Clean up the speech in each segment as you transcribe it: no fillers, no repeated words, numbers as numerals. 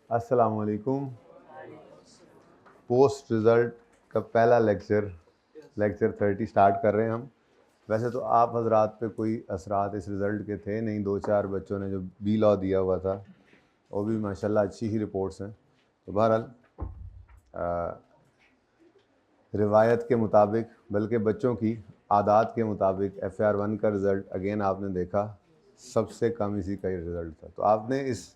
अस्सलाम वालेकुम। Post result का पहला लेक्चर 30 स्टार्ट कर रहे हैं हम। वैसे तो आप हजरात पे कोई असरात इस रिज़ल्ट के थे नहीं, 2-4 बच्चों ने जो बी लॉ दिया हुआ था वो भी माशाल्लाह अच्छी ही रिपोर्ट्स हैं। तो बहरहाल रिवायत के मुताबिक, बल्कि बच्चों की आदात के मुताबिक FAR 1 का रिज़ल्ट अगेन आपने देखा, सबसे कम इसी का ही रिज़ल्ट था। तो आपने इस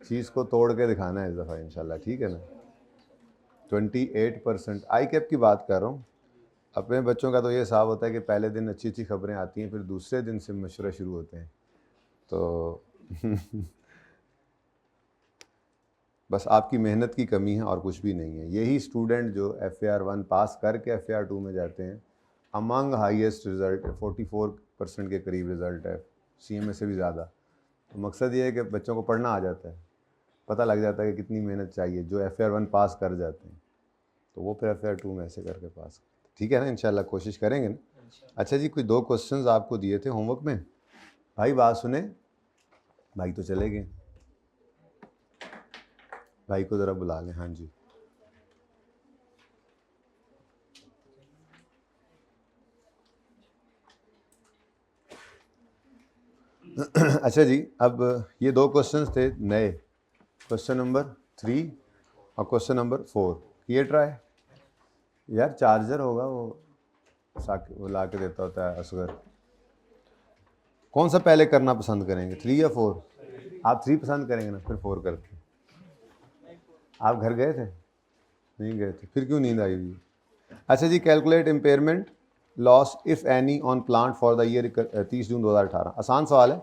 चीज़ को तोड़ के दिखाना है इस दफ़ा इंशाल्लाह, ठीक है ना। 28% आई कैप की बात कर रहा हूँ। अपने बच्चों का तो ये हिसाब होता है कि पहले दिन अच्छी अच्छी खबरें आती हैं, फिर दूसरे दिन से मशवरे शुरू होते हैं। तो बस आपकी मेहनत की कमी है और कुछ भी नहीं है। यही स्टूडेंट जो FAR 1 पास करके FAR 2 में जाते हैं, अमंग हाईएस्ट रिज़ल्ट 44% के करीब रिज़ल्ट है, CMA से भी ज़्यादा। तो मकसद ये है कि बच्चों को पढ़ना आ जाता है, पता लग जाता है कि कितनी मेहनत चाहिए। जो FAR 1 पास कर जाते हैं तो वो फिर FAR 2 में ऐसे करके पास करते हैं, ठीक है ना। इंशाल्लाह कोशिश करेंगे ना। अच्छा जी, कोई 2 क्वेश्चंस आपको दिए थे होमवर्क में। भाई बात सुने, भाई तो चले गए, भाई को ज़रा बुला लें। हाँ जी अच्छा जी, अब ये 2 क्वेश्चंस थे नए, क्वेश्चन नंबर 3 और क्वेश्चन नंबर 4 किए ट्राई। यार चार्जर होगा वो ला के देता होता है असगर। कौन सा पहले करना पसंद करेंगे, 3 या 4? आप 3 पसंद करेंगे ना, फिर 4 करते हैं। आप घर गए थे? नहीं गए थे, फिर क्यों नींद आई हुई? अच्छा जी, calculate impairment loss if any on plant for the year 30 June 2018। आसान सवाल है,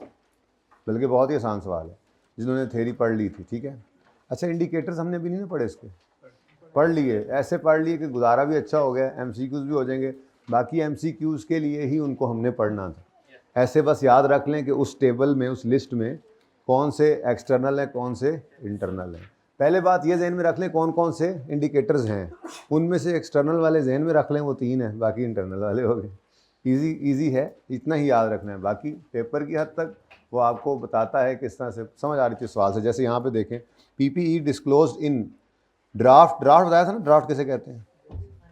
बल्कि बहुत ही आसान सवाल है, जिन्होंने थ्योरी पढ़ ली थी, ठीक है। अच्छा, इंडिकेटर्स हमने भी नहीं ना पढ़े, इसके पढ़ लिए, ऐसे पढ़ लिए कि गुजारा भी अच्छा हो गया, MCQs भी हो जाएंगे। बाकी MCQs के लिए ही उनको हमने पढ़ना था। ऐसे बस याद रख लें कि उस टेबल में, उस लिस्ट में कौन से एक्सटर्नल हैं, कौन से इंटरनल हैं। पहले बात ये जहन में रख लें कौन कौन से इंडिकेटर्स हैं, उनमें से एक्सटर्नल वाले जहन में रख लें, वो 3 हैं, बाकी इंटरनल वाले हो गए। ईजी है, इतना ही याद रखना है। बाकी पेपर की हद तक वो आपको बताता है किस तरह से समझ आ रही थी सवाल से। जैसे यहाँ पे देखें, PPE डिस्क्लोज इन ड्राफ्ट बताया था ना, ड्राफ्ट किसे कहते हैं,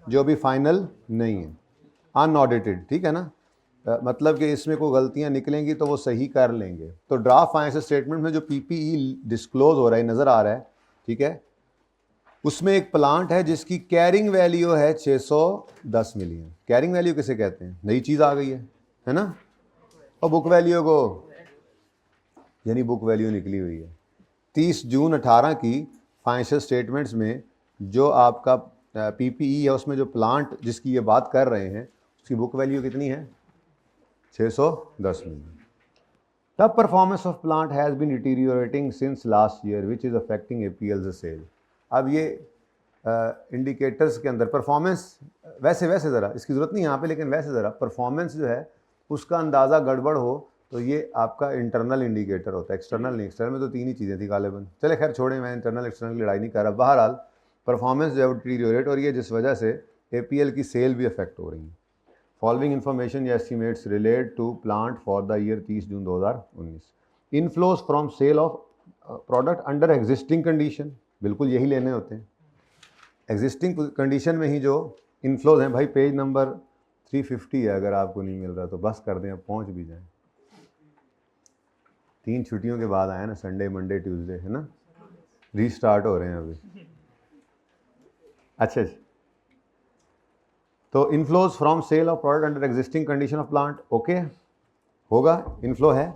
जो अभी फाइनल नहीं है, अनऑडिटेड, ठीक है ना। मतलब कि इसमें कोई गलतियां निकलेंगी तो वो सही कर लेंगे। तो ड्राफ्ट फाइनेंशियल स्टेटमेंट में जो PPE डिस्क्लोज हो रहा है, नज़र आ रहा है, ठीक है, उसमें एक प्लांट है जिसकी कैरिंग वैल्यू है 610 मिलियन। कैरिंग वैल्यू किसे कहते हैं, नई चीज़ आ गई है ना। और बुक वैल्यू को, यानी बुक वैल्यू निकली हुई है 30 जून 18 की फाइनेंशियल स्टेटमेंट्स में। जो आपका PPE है, उसमें जो प्लांट जिसकी ये बात कर रहे हैं, उसकी बुक वैल्यू कितनी है, 610 million. The performance of plant has been deteriorating since last year which is affecting APL's sale. अब ये इंडिकेटर्स के अंदर परफॉर्मेंस, वैसे ज़रा इसकी ज़रूरत नहीं यहाँ पे, लेकिन वैसे ज़रा परफॉर्मेंस जो है उसका अंदाज़ा गड़बड़ हो तो ये आपका इंटरनल इंडिकेटर होता है, एक्सटर्नल नहीं। एक्सटर्नल में तो 3 ही चीज़ें थी गालिबन। चले खैर छोड़ें, मैं इंटरनल एक्सटर्नल की लड़ाई नहीं कर रहा। बहरहाल परफॉर्मेंस जो है वो डिटीरियोरेट हो रही है, जिस वजह से APL की सेल भी अफेक्ट हो रही है। फॉलोइंग इन्फॉर्मेशन या estimates relate to plant for the year 30 June 2019। Inflows from sale of product under existing condition, बिल्कुल यही लेने होते हैं। एग्जिस्टिंग कंडीशन में ही जो इनफ्लोज हैं, भाई पेज नंबर 350 है, अगर आपको नहीं मिल रहा तो बस कर दें, अब पहुंच भी जाएं। 3 छुट्टियों के बाद आया ना, संडे मंडे ट्यूसडे, है ना, रीस्टार्ट हो रहे हैं अभी। अच्छा जी, तो inflows from sale of product under existing condition of plant, okay होगा, इनफ्लो है।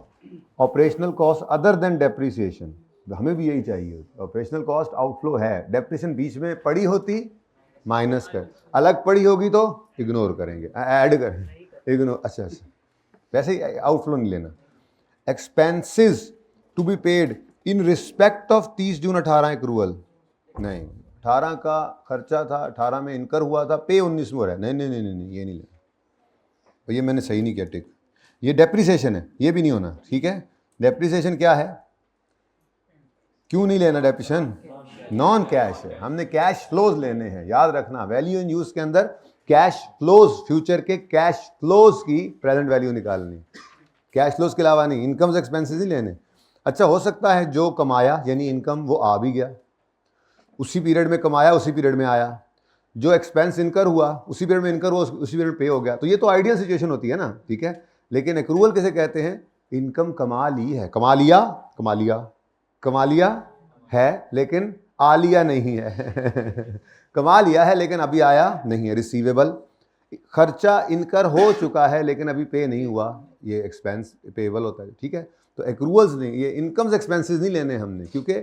Operational cost other than depreciation, हमें भी यही चाहिए। ऑपरेशनल कॉस्ट आउटफ्लो है, डेप्रिसिएशन बीच में पड़ी होती माइनस कर, अलग पड़ी होगी तो इग्नोर करेंगे, ऐड करेंगे, इग्नोर। अच्छा, वैसे ही आउटफ्लो नहीं लेना। Expenses to be paid in respect of 30 June 18 accrual, नहीं, 18 का खर्चा था, 18 में इनकर हुआ था, पे 19 में हो रहा है, नहीं, ये नहीं लेना, तो ये मैंने सही नहीं किया टिक। ये डेप्रिसिएशन है, ये भी नहीं होना, ठीक है। डेप्रिसिएशन क्या है, क्यों नहीं लेना डेप्रिसिएशन, नॉन कैश है, हमने कैश फ्लोज लेने हैं, याद रखना। वैल्यू इन यूज के अंदर कैश फ्लोज, फ्यूचर के कैश फ्लोज की प्रेजेंट वैल्यू निकालनी, कैश फ्लोज के अलावा नहीं, इनकम्स एक्सपेंसेस ही लेने। अच्छा, हो सकता है जो कमाया यानी इनकम वो आ भी गया, उसी पीरियड में कमाया, उसी पीरियड में आया, जो एक्सपेंस इनकर हुआ उसी पीरियड में इनकर हुआ, उसी पीरियड में पे हो गया। तो ये तो आइडियल सिचुएशन होती है ना, ठीक है। लेकिन एक्रूवल किसे कहते हैं? इनकम कमा ली है, कमा लिया, कमा लिया, कमा लिया है लेकिन आ लिया नहीं है कमा लिया है लेकिन अभी आया नहीं है, रिसीवेबल। खर्चा इनकर हो चुका है लेकिन अभी पे नहीं हुआ, ये एक्सपेंस पेबल होता है, ठीक है। तो एक्रूवल्स नहीं, ये इनकम्स एक्सपेंसेस नहीं लेने हमने, क्योंकि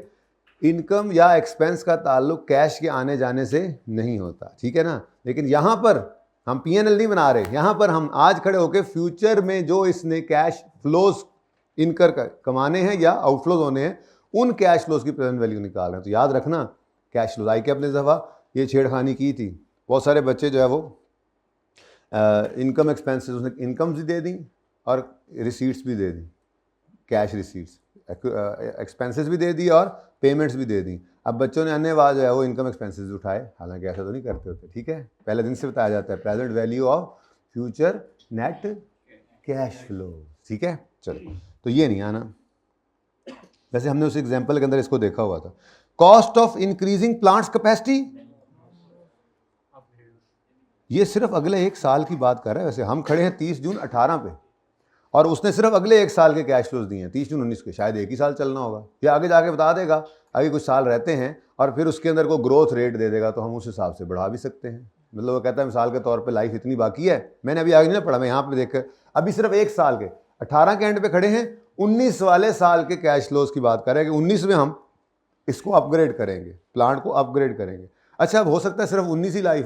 इनकम या एक्सपेंस का ताल्लुक कैश के आने जाने से नहीं होता, ठीक है ना। लेकिन यहाँ पर हम पीएनएल नहीं बना रहे, यहाँ पर हम आज खड़े होकर फ्यूचर में जो इसने कैश फ्लोज इनकर कमाने हैं या आउटफ्लोज होने हैं, उन कैश फ्लोज की प्रेजेंट वैल्यू निकाल रहे हैं। तो याद रखना कैश फ्लोज आई के अपने दफ़ा ये छेड़खानी की थी, बहुत सारे बच्चे जो है वो इनकम एक्सपेंसेस उसने इनकम्स भी दे दी और रिसीट्स भी दे दी, कैश रिसीट्स, एक्सपेंसेस भी दे दी और पेमेंट्स भी दे दी। अब बच्चों ने अन्य बात जो है वो इनकम एक्सपेंसेस उठाए, हालांकि ऐसा तो नहीं करते होते, ठीक है। पहले दिन से बताया जाता है present value of future net cash flow, ठीक है। चलो, तो ये नहीं आना। वैसे हमने उस एग्जाम्पल के अंदर इसको देखा हुआ था। Cost of increasing plants capacity, ये सिर्फ अगले 1 साल की बात कर रहा है। वैसे हम खड़े हैं 30 जून 18 पे और उसने सिर्फ अगले 1 साल के कैश फ्लोज दिए हैं, 30 जून 19 के, शायद 1 ही साल चलना होगा या आगे जाके बता देगा, आगे कुछ साल रहते हैं और फिर उसके अंदर को ग्रोथ रेट दे देगा, तो हम उस हिसाब से बढ़ा भी सकते हैं। मतलब वो कहता है मिसाल के तौर पे लाइफ इतनी बाकी है, मैंने अभी आगे नहीं पढ़ा, मैं यहाँ पे देख अभी सिर्फ 1 साल के 18 के एंड पे खड़े हैं, 19 वाले साल के कैश फ्लोज की बात कर रहे हैं कि 19 में हम इसको अपग्रेड करेंगे, प्लांट को अपग्रेड करेंगे। अच्छा, अब हो सकता है सिर्फ 19 ही लाइफ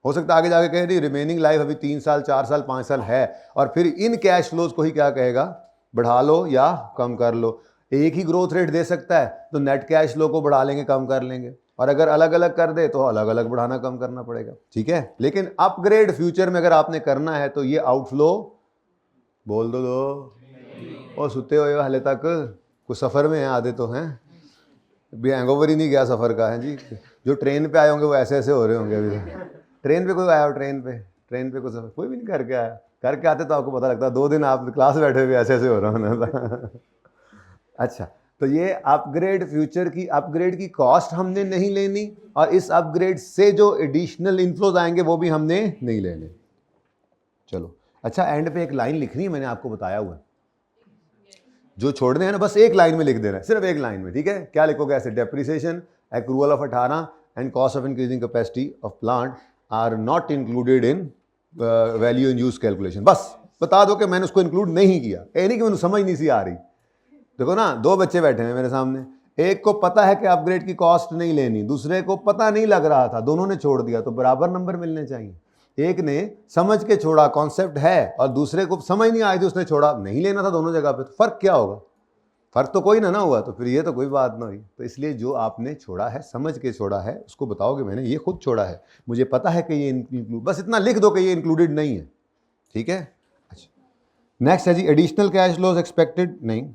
हो सकता है आगे जाके कहे रही रिमेनिंग लाइफ अभी 3 साल 4 साल 5 साल है, और फिर इन कैश फ्लोज को ही क्या कहेगा, बढ़ा लो या कम कर लो। एक ही ग्रोथ रेट दे सकता है तो नेट कैश फ्लो को बढ़ा लेंगे, कम कर लेंगे, और अगर अलग अलग कर दे तो अलग अलग बढ़ाना कम करना पड़ेगा, ठीक है। लेकिन अपग्रेड फ्यूचर में अगर आपने करना है तो ये आउटफ्लो बोल दो और सुते हुए हाले तक कुछ सफ़र में हैं, आधे तो हैं भी हैंगओवर ही नहीं गया सफ़र का, है जी। जो ट्रेन पे आए होंगे वो ऐसे ऐसे हो रहे होंगे अभी। ट्रेन पे कोई आया हो, ट्रेन पे कोई सफ़र कोई भी नहीं करके आया, करके आते तो आपको पता लगता 2 दिन आप क्लास बैठे हुए ऐसे ऐसे हो रहा होना अच्छा, तो ये अपग्रेड फ्यूचर की अपग्रेड की कॉस्ट हमने नहीं लेनी, और इस अपग्रेड से जो एडिशनल इनफ्लोज आएंगे वो भी हमने नहीं लेने। चलो, अच्छा, एंड पे एक लाइन लिखनी है, मैंने आपको बताया हुआ है, जो छोड़ने हैं ना बस एक लाइन में लिख देना है, सिर्फ एक लाइन में, ठीक है। क्या लिखोगे ऐसे, depreciation accrual of 18 and cost of increasing capacity of plant are not included in value in use calculation. बस बता दो कि मैंने उसको इंक्लूड नहीं किया, ये नहीं कि मैंने समझ नहीं सी आ रही। देखो ना, 2 बच्चे बैठे हैं मेरे सामने, एक को पता है कि अपग्रेड की कॉस्ट नहीं लेनी, दूसरे को पता नहीं लग रहा था, दोनों ने छोड़ दिया, तो बराबर नंबर मिलने चाहिए। एक ने समझ के छोड़ा, कॉन्सेप्ट है, और दूसरे को समझ नहीं आई थी, उसने छोड़ा, नहीं लेना था दोनों जगह पे, तो फर्क क्या होगा? फर्क तो कोई ना हुआ, तो फिर ये तो कोई बात ना हुई। तो इसलिए जो आपने छोड़ा है, समझ के छोड़ा है, उसको बताओगे मैंने ये खुद छोड़ा है, मुझे पता है कि ये इंक्लूड, बस इतना लिख दो कि ये इंक्लूडेड नहीं है, ठीक है। अच्छा, नेक्स्ट है जी, एडिशनल कैश फ्लोज एक्सपेक्टेड, नहीं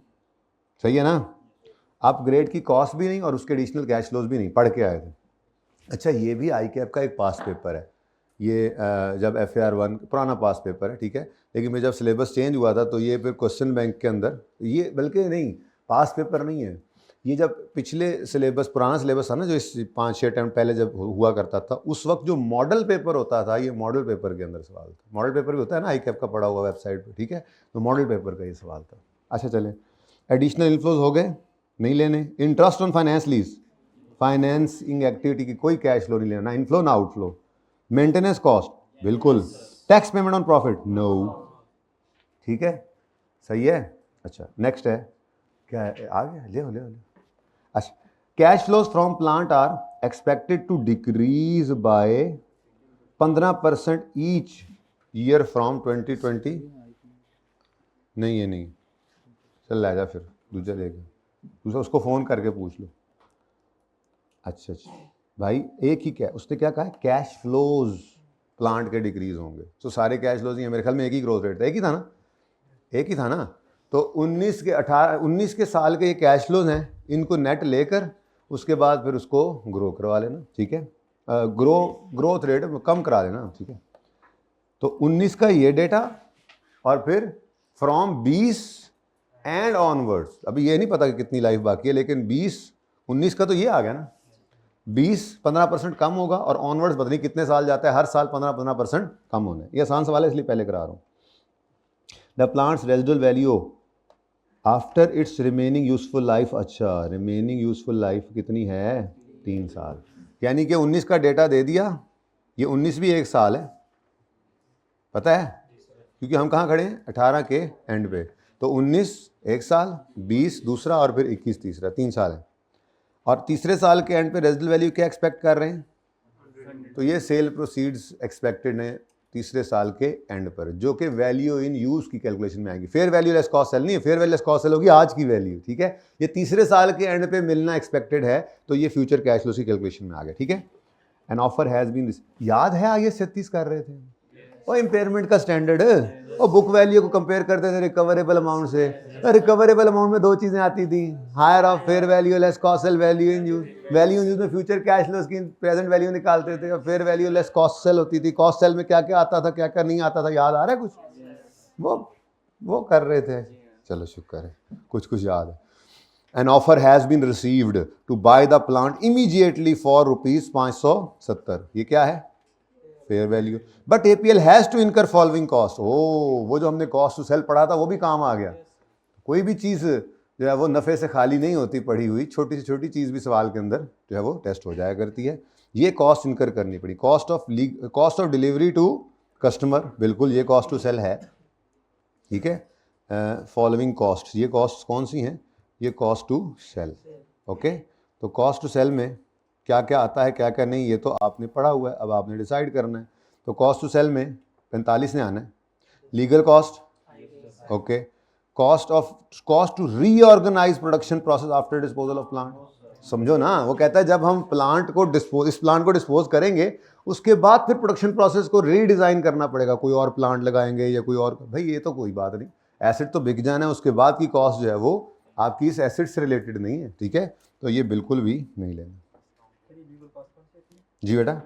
सही है ना, अपग्रेड की कॉस्ट भी नहीं और उसके एडिशनल कैश फ्लोज भी नहीं, पढ़ के आए थे। अच्छा, ये भी ICAP का एक पास पेपर है, ये जब FAR1 पुराना पास पेपर है, ठीक है। लेकिन मैं जब सिलेबस चेंज हुआ था तो ये फिर क्वेश्चन बैंक के अंदर, ये बल्कि नहीं पास पेपर नहीं है, ये जब पिछले सिलेबस पुराना सिलेबस था ना, जो इस 5-6 टाइम पहले जब हुआ करता था, उस वक्त जो मॉडल पेपर होता था, ये मॉडल पेपर के अंदर सवाल था। मॉडल पेपर भी होता है ना ICAP का पढ़ा हुआ वेबसाइट पर, ठीक है, तो मॉडल पेपर का ये सवाल था। अच्छा चलें, एडिशनल इनफ्लोज हो गए, नहीं लेने। Interest on finance lease, financing activity की कोई कैश फ्लो नहीं लेना, ना इनफ्लो ना आउटफ्लो। मेंटेनेंस कॉस्ट बिल्कुल। Tax payment on profit no, ठीक है, सही है। अच्छा, नेक्स्ट है क्या है, आ गया, ले। अच्छा, cash flows from plant are expected to decrease by 15% each year from 2020। नहीं, ये नहीं, चल ला जा फिर दूसरा लेके, दूसरा उसको फ़ोन करके पूछ लो। अच्छा भाई, एक ही क्या उसने क्या कहा है, कैश फ्लोज प्लांट के डिक्रीज होंगे, तो सारे कैश फ्लोज ही हैं, मेरे ख्याल में एक ही ग्रोथ रेट था, एक ही था ना। तो 19 के साल के ये कैश फ्लोज हैं, इनको नेट लेकर उसके बाद फिर उसको ग्रो करवा लेना, ठीक है, ग्रोथ रेट कम करा लेना, ठीक है। तो 19 का ये डेटा और फिर फ्रॉम 20 एंड ऑनवर्ड्स, अभी ये नहीं पता कि कितनी लाइफ बाकी है, लेकिन 19 का तो ये आ गया ना, 15% कम होगा और ऑनवर्ड्स पता नहीं कितने साल जाता है, हर साल 15% कम होना है। ये आसान सवाल है इसलिए पहले करा रहा हूँ। The plants residual value after it's remaining useful life, अच्छा रिमेनिंग यूजफुल लाइफ कितनी है, 3 साल। यानी कि 19 का डेटा दे दिया, ये 19 भी 1 साल है, पता है क्योंकि हम कहाँ खड़े हैं, 18 के एंड पे। तो 19 1 साल, 20 दूसरा और फिर 21 तीसरा, 3 साल है। और तीसरे साल के एंड पे रेजिडुअल वैल्यू क्या एक्सपेक्ट कर रहे हैं, तो ये सेल प्रोसीड्स एक्सपेक्टेड है तीसरे साल के एंड पर, जो कि वैल्यू इन यूज की कैलकुलेशन में आएगी। Fair value less cost sale नहीं है, fair value less cost sale होगी आज की वैल्यू, ठीक है। ये तीसरे साल के एंड पे मिलना एक्सपेक्टेड है, तो ये फ्यूचर कैश फ्लो की कैलकुलेशन में आ गया, ठीक है। एन ऑफर हैज बीन, याद है आगे 36 कर रहे थे वो इम्पेयरमेंट का स्टैंडर्ड, और बुक वैल्यू को कंपेयर करते थे रिकवरेबल अमाउंट से। रिकवरेबल अमाउंट में 2 चीजें आती थी, higher of fair value less cost sale value in use. Value in use में फ्यूचर कैश फ्लो की प्रेजेंट वैल्यू निकालते थे, और fair value less cost sale होती थी। कॉस्ट सेल में क्या क्या आता था, क्या क्या नहीं आता था, याद आ रहा है कुछ? वो कर रहे थे, चलो शुक्र है कुछ कुछ याद है। An offer has been received to buy the plant immediately for ₹570। ये क्या है, fair value. But APL has to incur following cost. वो जो हमने कॉस्ट टू सेल पढ़ा था वो भी काम आ गया। कोई भी चीज़ जो है वो नफ़े से खाली नहीं होती, पढ़ी हुई छोटी से छोटी चीज़ भी सवाल के अंदर जो है वो टेस्ट हो जाया करती है। ये कॉस्ट इनकर करनी पड़ी, cost of delivery to customer, बिल्कुल ये कॉस्ट टू सेल है, ठीक है। फॉलोइंग कॉस्ट, ये कॉस्ट कौन सी हैं, ये कॉस्ट टू सेल, ओके। तो कॉस्ट टू सेल में क्या क्या आता है क्या क्या नहीं, ये तो आपने पढ़ा हुआ है, अब आपने डिसाइड करना है। तो कॉस्ट टू सेल में 45 ने आना है। Legal cost, okay. Cost to reorganise production process after disposal of plant, समझो ना, वो कहता है जब हम प्लांट को इस प्लांट को डिस्पोज करेंगे उसके बाद फिर प्रोडक्शन प्रोसेस को रीडिज़ाइन करना पड़ेगा, कोई और प्लांट लगाएंगे या कोई और, भाई ये तो कोई बात नहीं, एसिड तो बिक जाना है, उसके बाद की कॉस्ट जो है वो आपकी इस एसिड से रिलेटेड नहीं है, ठीक है। तो ये बिल्कुल भी नहीं लेना। जी बेटा,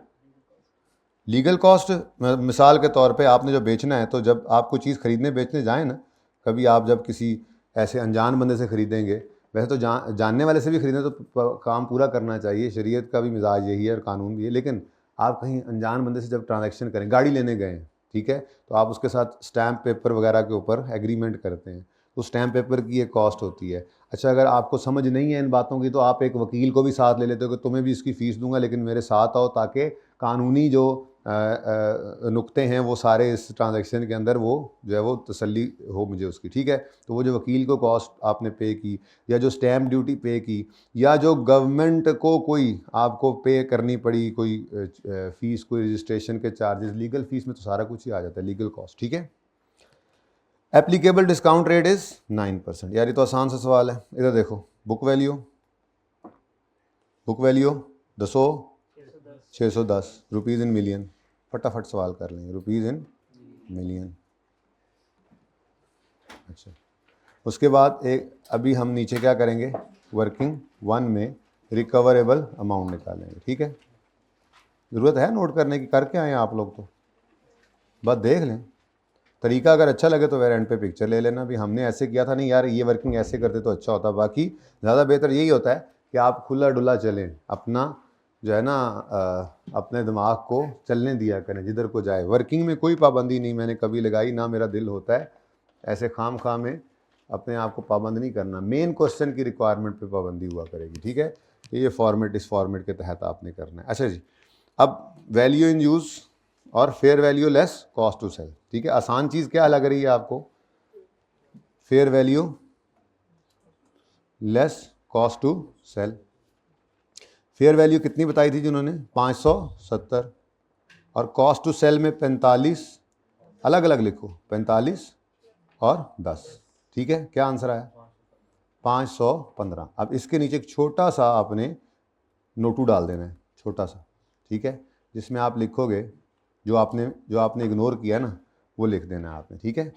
लीगल कॉस्ट मिसाल के तौर पे आपने जो बेचना है, तो जब आप कोई चीज़ खरीदने बेचने जाएँ ना, कभी आप जब किसी ऐसे अनजान बंदे से ख़रीदेंगे, वैसे तो जानने वाले से भी ख़रीदें तो काम पूरा करना चाहिए, शरीयत का भी मिजाज यही है और कानून भी है, लेकिन आप कहीं अनजान बंदे से जब ट्रांजैक्शन करें, गाड़ी लेने गए हैं, ठीक है, तो आप उसके साथ स्टैम्प पेपर वगैरह के ऊपर एग्रीमेंट करते हैं, तो स्टैम्प पेपर की एक कॉस्ट होती है। अच्छा, अगर आपको समझ नहीं है इन बातों की तो आप एक वकील को भी साथ ले लेते हो कि तुम्हें भी इसकी फ़ीस दूंगा लेकिन मेरे साथ आओ, ताकि कानूनी जो नुक्ते हैं वो सारे इस ट्रांजैक्शन के अंदर वो जो है वो तसल्ली हो मुझे उसकी, ठीक है। तो वो जो वकील को कॉस्ट आपने पे की, या जो स्टैम्प ड्यूटी पे की, या जो गवर्नमेंट को कोई आपको पे करनी पड़ी कोई फ़ीस, कोई रजिस्ट्रेशन के चार्जेस, लीगल फ़ीस में तो सारा कुछ ही आ जाता है, लीगल कॉस्ट, ठीक है। Applicable discount rate is 9%। यार ये तो आसान सा सवाल है, इधर देखो, book value 610 rupees in million, फटाफट सवाल कर लेंगे, रुपीज़ इन मिलियन। अच्छा, उसके बाद एक अभी हम नीचे क्या करेंगे, वर्किंग 1 में रिकवरेबल अमाउंट निकालेंगे, ठीक है। ज़रूरत है नोट करने की, करके आए आप लोग तो बस देख लें, तरीका अगर अच्छा लगे तो वेरिएंट पे पिक्चर ले लेना, भी हमने ऐसे किया था, नहीं यार ये वर्किंग ऐसे करते तो अच्छा होता। बाकी ज़्यादा बेहतर यही होता है कि आप खुला डुला चलें, अपना जो है ना अपने दिमाग को चलने दिया करें जिधर को जाए। वर्किंग में कोई पाबंदी नहीं मैंने कभी लगाई, ना मेरा दिल होता है ऐसे खाम खा में अपने आप को पाबंद नहीं करना, मेन क्वेश्चन की रिक्वायरमेंट पे पाबंदी हुआ करेगी, ठीक है। ये फॉर्मेट इस फॉर्मेट के तहत आपने करना है। अच्छा जी, अब वैल्यू इन यूज़ और fair value less cost to sale, ठीक है। आसान चीज़ क्या लग रही है आपको, fair value less cost to sale. Fair value कितनी बताई थी जिन्होंने, 570, और कॉस्ट टू सेल में 45, अलग अलग लिखो, 45 और 10, ठीक है। क्या आंसर आया, 515। अब इसके नीचे एक छोटा सा आपने नोटू डाल देना है, छोटा सा, ठीक है, जिसमें आप लिखोगे जो आपने इग्नोर किया ना वो लिख देना है आपने, ठीक है।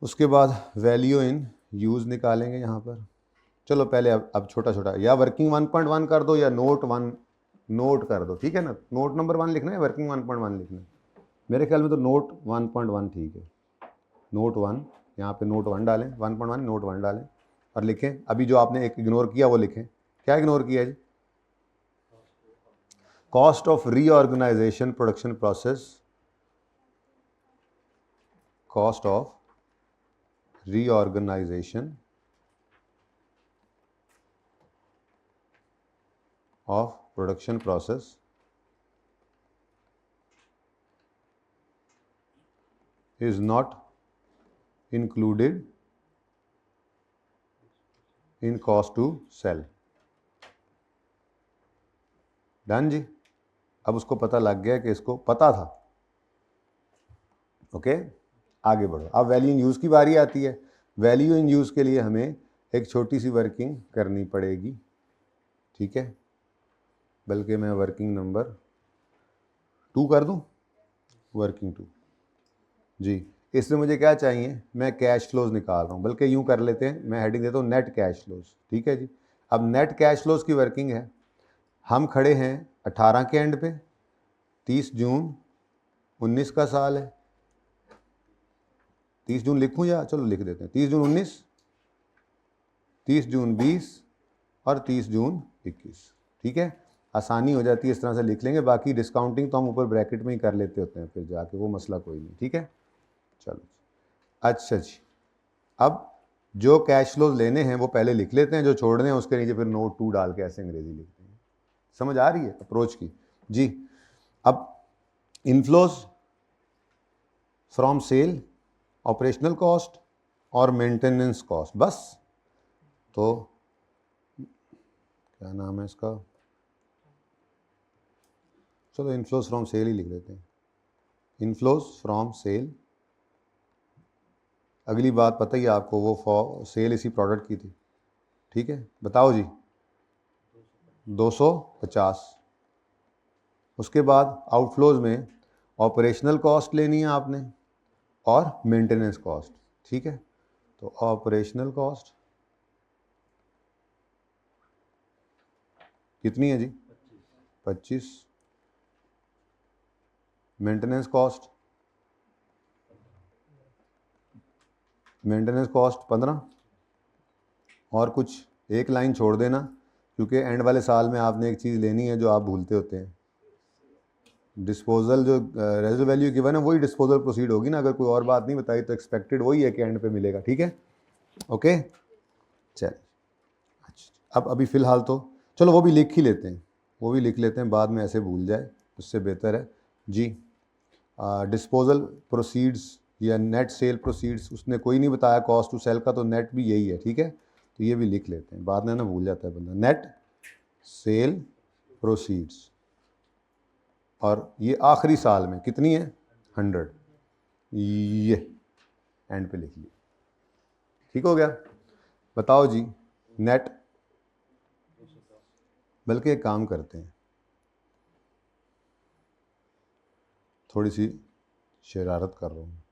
उसके बाद वैल्यू इन यूज़ निकालेंगे यहाँ पर। चलो पहले अब छोटा छोटा, या वर्किंग 1.1 कर दो या नोट 1 नोट कर दो, ठीक है ना। नोट नंबर 1 लिखना है, वर्किंग 1.1 लिखना है, मेरे ख्याल में तो नोट 1.1 ठीक है। नोट 1, यहाँ पे नोट 1 डालें, 1.1 नोट 1 डालें और लिखें। अभी जो आपने एक इग्नोर किया वो लिखें। क्या इग्नोर किया जी, cost of reorganization production process, cost of reorganization of production process is not included in cost to sell. Done जी। अब उसको पता लग गया कि इसको पता था। ओके, आगे बढ़ो। अब वैल्यू इन यूज़ की बारी आती है। वैल्यू इन यूज़ के लिए हमें एक छोटी सी वर्किंग करनी पड़ेगी, ठीक है। बल्कि मैं वर्किंग नंबर 2 कर दूं, वर्किंग 2 जी। इसमें मुझे क्या चाहिए, मैं कैश फ्लोज निकाल रहा हूँ, बल्कि यूँ कर लेते हैं, मैं हेडिंग देता हूँ नेट कैश फ्लोज, ठीक है जी। अब नेट कैश फ्लोज की वर्किंग है, हम खड़े हैं 18 के एंड पे, 30 जून 19 का साल है। 30 जून लिखूँ या चलो लिख देते हैं, 30 जून 19, 30 जून 20 और 30 जून 21, ठीक है। आसानी हो जाती है, इस तरह से लिख लेंगे। बाकी डिस्काउंटिंग तो हम ऊपर ब्रैकेट में ही कर लेते होते हैं फिर जाके, वो मसला कोई नहीं, ठीक है। चलो अच्छा जी, अब जो कैश फ्लोज लेने हैं वो पहले लिख लेते हैं, जो छोड़ने हैं उसके नीचे फिर नोट 2 डाल के ऐसे अंग्रेजी लिखते हैं। समझ आ रही है अप्रोच की जी। अब inflows from sale, operational cost और मेंटेनेंस कॉस्ट, बस। तो क्या नाम है इसका, चलो इनफ्लोज फ्रॉम सेल ही लिख देते हैं, इनफ्लोज फ्रॉम सेल। अगली बात पता ही आपको, वो सेल इसी प्रोडक्ट की थी, ठीक है। बताओ जी, 250। उसके बाद आउटफ्लोज में ऑपरेशनल कॉस्ट लेनी है आपने और मेंटेनेंस कॉस्ट, ठीक है। तो ऑपरेशनल कॉस्ट कितनी है जी, 25। Maintenance cost, maintenance cost 15। और कुछ एक लाइन छोड़ देना, क्योंकि एंड वाले साल में आपने एक चीज़ लेनी है जो आप भूलते होते हैं। डिस्पोजल जो रेजिडुअल वैल्यू गिवन है वही डिस्पोजल प्रोसीड होगी ना, अगर कोई और बात नहीं बताई तो एक्सपेक्टेड वही है कि एंड पे मिलेगा, ठीक है। ओके चल, अच्छा अब अभी फ़िलहाल तो चलो वो भी लिख ही लेते हैं, वो भी लिख लेते हैं, बाद में ऐसे भूल जाए उससे बेहतर है जी। डिस्पोजल प्रोसीड्स या नेट सेल प्रोसीड्स, उसने कोई नहीं बताया कॉस्ट टू सेल का, तो नेट भी यही है, ठीक है। तो ये भी लिख लेते हैं, बाद में ना भूल जाता है बंदा। नेट सेल प्रोसीड्स, और ये आखिरी साल में कितनी है, 100, ये एंड पे लिख लिया, ठीक हो गया। बताओ जी नेट, बल्कि एक काम करते हैं, थोड़ी सी शरारत कर रहा हूँ,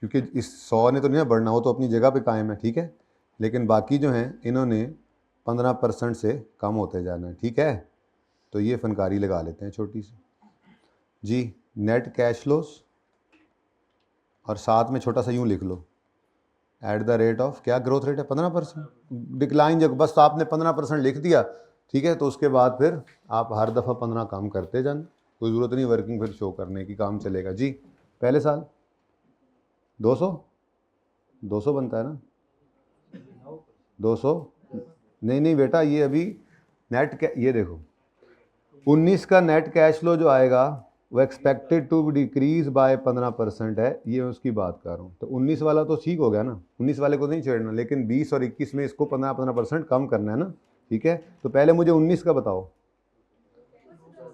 क्योंकि इस 100 ने तो नहीं बढ़ना, वो तो अपनी जगह पे कायम है, ठीक है। लेकिन बाकी जो हैं इन्होंने 15% से कम होते जाना है, ठीक है। तो ये फनकारी लगा लेते हैं छोटी सी जी। नेट कैश फ्लोज, और साथ में छोटा सा यूँ लिख लो, एट द रेट ऑफ, क्या ग्रोथ रेट है, 15%। डिक्लाइन जब बस आपने 15% लिख दिया, ठीक है। तो उसके बाद फिर आप हर दफ़ा 15 काम करते जाना, कोई ज़रूरत नहीं वर्किंग फिर शो करने की, काम चलेगा जी। पहले साल 200 बनता है ना, 200 नहीं बेटा, ये अभी नेट ये देखो 19 का नेट कैश फ्लो जो आएगा वो एक्सपेक्टेड टू डिक्रीज बाय 15% है, ये मैं उसकी बात कर रहा हूँ। तो 19 वाला तो ठीक हो गया ना, 19 वाले को नहीं छेड़ना, लेकिन 20 और 21 में इसको 15% कम करना है ना, ठीक है। तो पहले मुझे 19 का बताओ,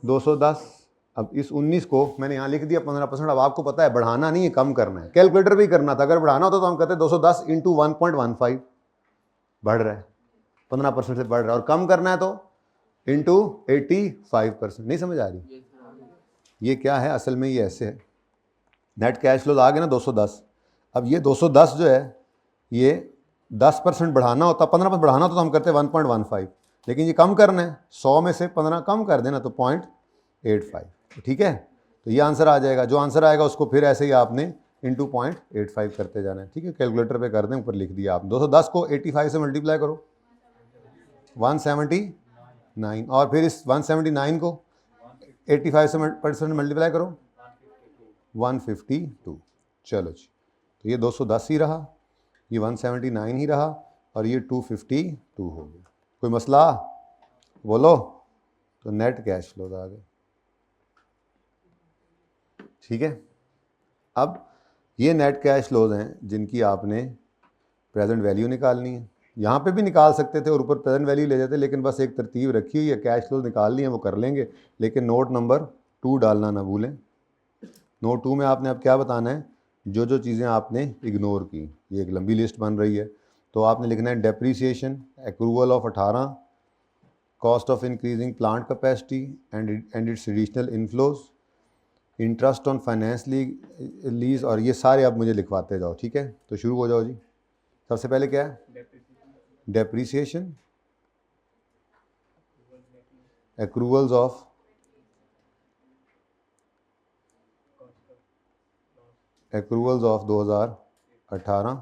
210। अब इस 19 को मैंने यहाँ लिख दिया 15%, अब आपको पता है बढ़ाना नहीं है, कम करना है। कैलकुलेटर भी करना था, अगर बढ़ाना होता तो हम कहते 210 इंटू 1.15, बढ़ रहा है 15% से बढ़ रहा है, और कम करना है तो इंटू 85%। नहीं समझ आ रही ये क्या है असल में, ये ऐसे है। नेट कैश फ्लो आ गया ना 210। अब ये 210 जो है ये 10% बढ़ाना होता, 15% बढ़ाना होता तो हम करते 1.15, लेकिन ये कम करना है, 100 में से 15 कम कर देना तो 0.85, ठीक है। तो ये आंसर आ जाएगा, जो आंसर आएगा उसको फिर ऐसे ही आपने इंटू 0.85 करते जाना है, ठीक है। कैलकुलेटर पे कर दें, ऊपर लिख दिया आप। 210 को 85 से मल्टीप्लाई करो, 170 9 और फिर इस 179 को 85 से % मल्टीप्लाई करो 152। चलो जी, तो ये 210 ही रहा, ये 179 ही रहा और ये 252 हो गया। कोई मसला बोलो? तो नेट कैश फ्लो आ गए। ठीक है, अब ये नेट कैश फ्लोज हैं जिनकी आपने प्रेजेंट वैल्यू निकालनी है। यहाँ पे भी निकाल सकते थे और ऊपर प्रेजेंट वैल्यू ले जाते, लेकिन बस एक तरतीब रखी हुई है, कैश फ्लोज निकालनी है वो कर लेंगे, लेकिन नोट नंबर 2 डालना ना भूलें। नोट 2 में आपने अब क्या बताना है, जो जो चीज़ें आपने इग्नोर की। ये एक लंबी लिस्ट बन रही है, तो आपने लिखना है depreciation, accrual of 18, cost of increasing plant capacity and its additional inflows, interest on finance lease, और ये सारे आप मुझे लिखवाते जाओ। ठीक है, तो शुरू हो जाओ जी। सबसे पहले क्या है? Depreciation, accruals of accruals of 2018,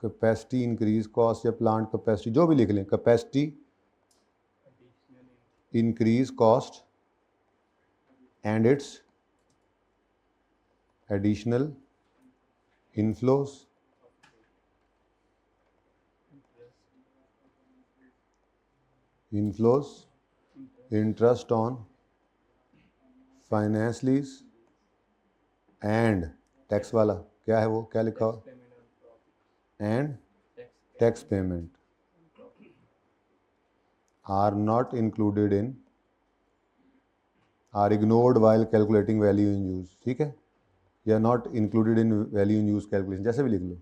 capacity increase, cost या प्लांट कैपेसिटी जो भी लिख लें, capacity increase cost and its additional inflows, interest on finance lease and tax वाला क्या है वो, क्या लिखा हो, and tax payment are not included in, are ignored while calculating value in use. ठीक है, या not included in value in use calculation, जैसे भी लिख लो,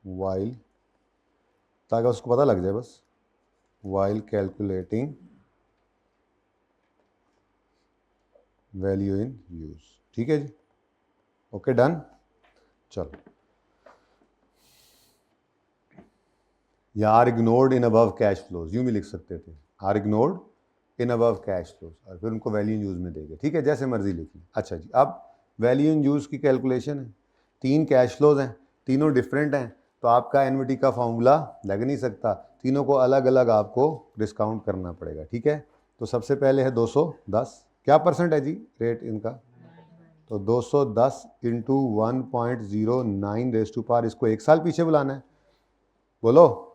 वाइल, ताकि उसको पता लग जाए बस, while calculating value in use. ठीक है जी, ओके डन। चलो, या are ignored in above cash flows, यूँ भी लिख सकते थे, are ignored in above cash flows, और फिर उनको वैल्यू इन यूज में देंगे। ठीक है, जैसे मर्जी लिखिए। अच्छा जी, अब वैल्यू इन यूज की कैलकुलेशन है, 3 कैश फ्लोज हैं, तीनों डिफरेंट हैं, तो आपका एनवीटी का फॉर्मूला लग नहीं सकता, तीनों को अलग अलग आपको डिस्काउंट करना पड़ेगा। ठीक है, तो सबसे पहले है 210, क्या परसेंट है जी रेट इनका, तो 210 इंटू 1.09 रेज़ टू पावर, इसको 1 साल पीछे बुलाना है। बोलो,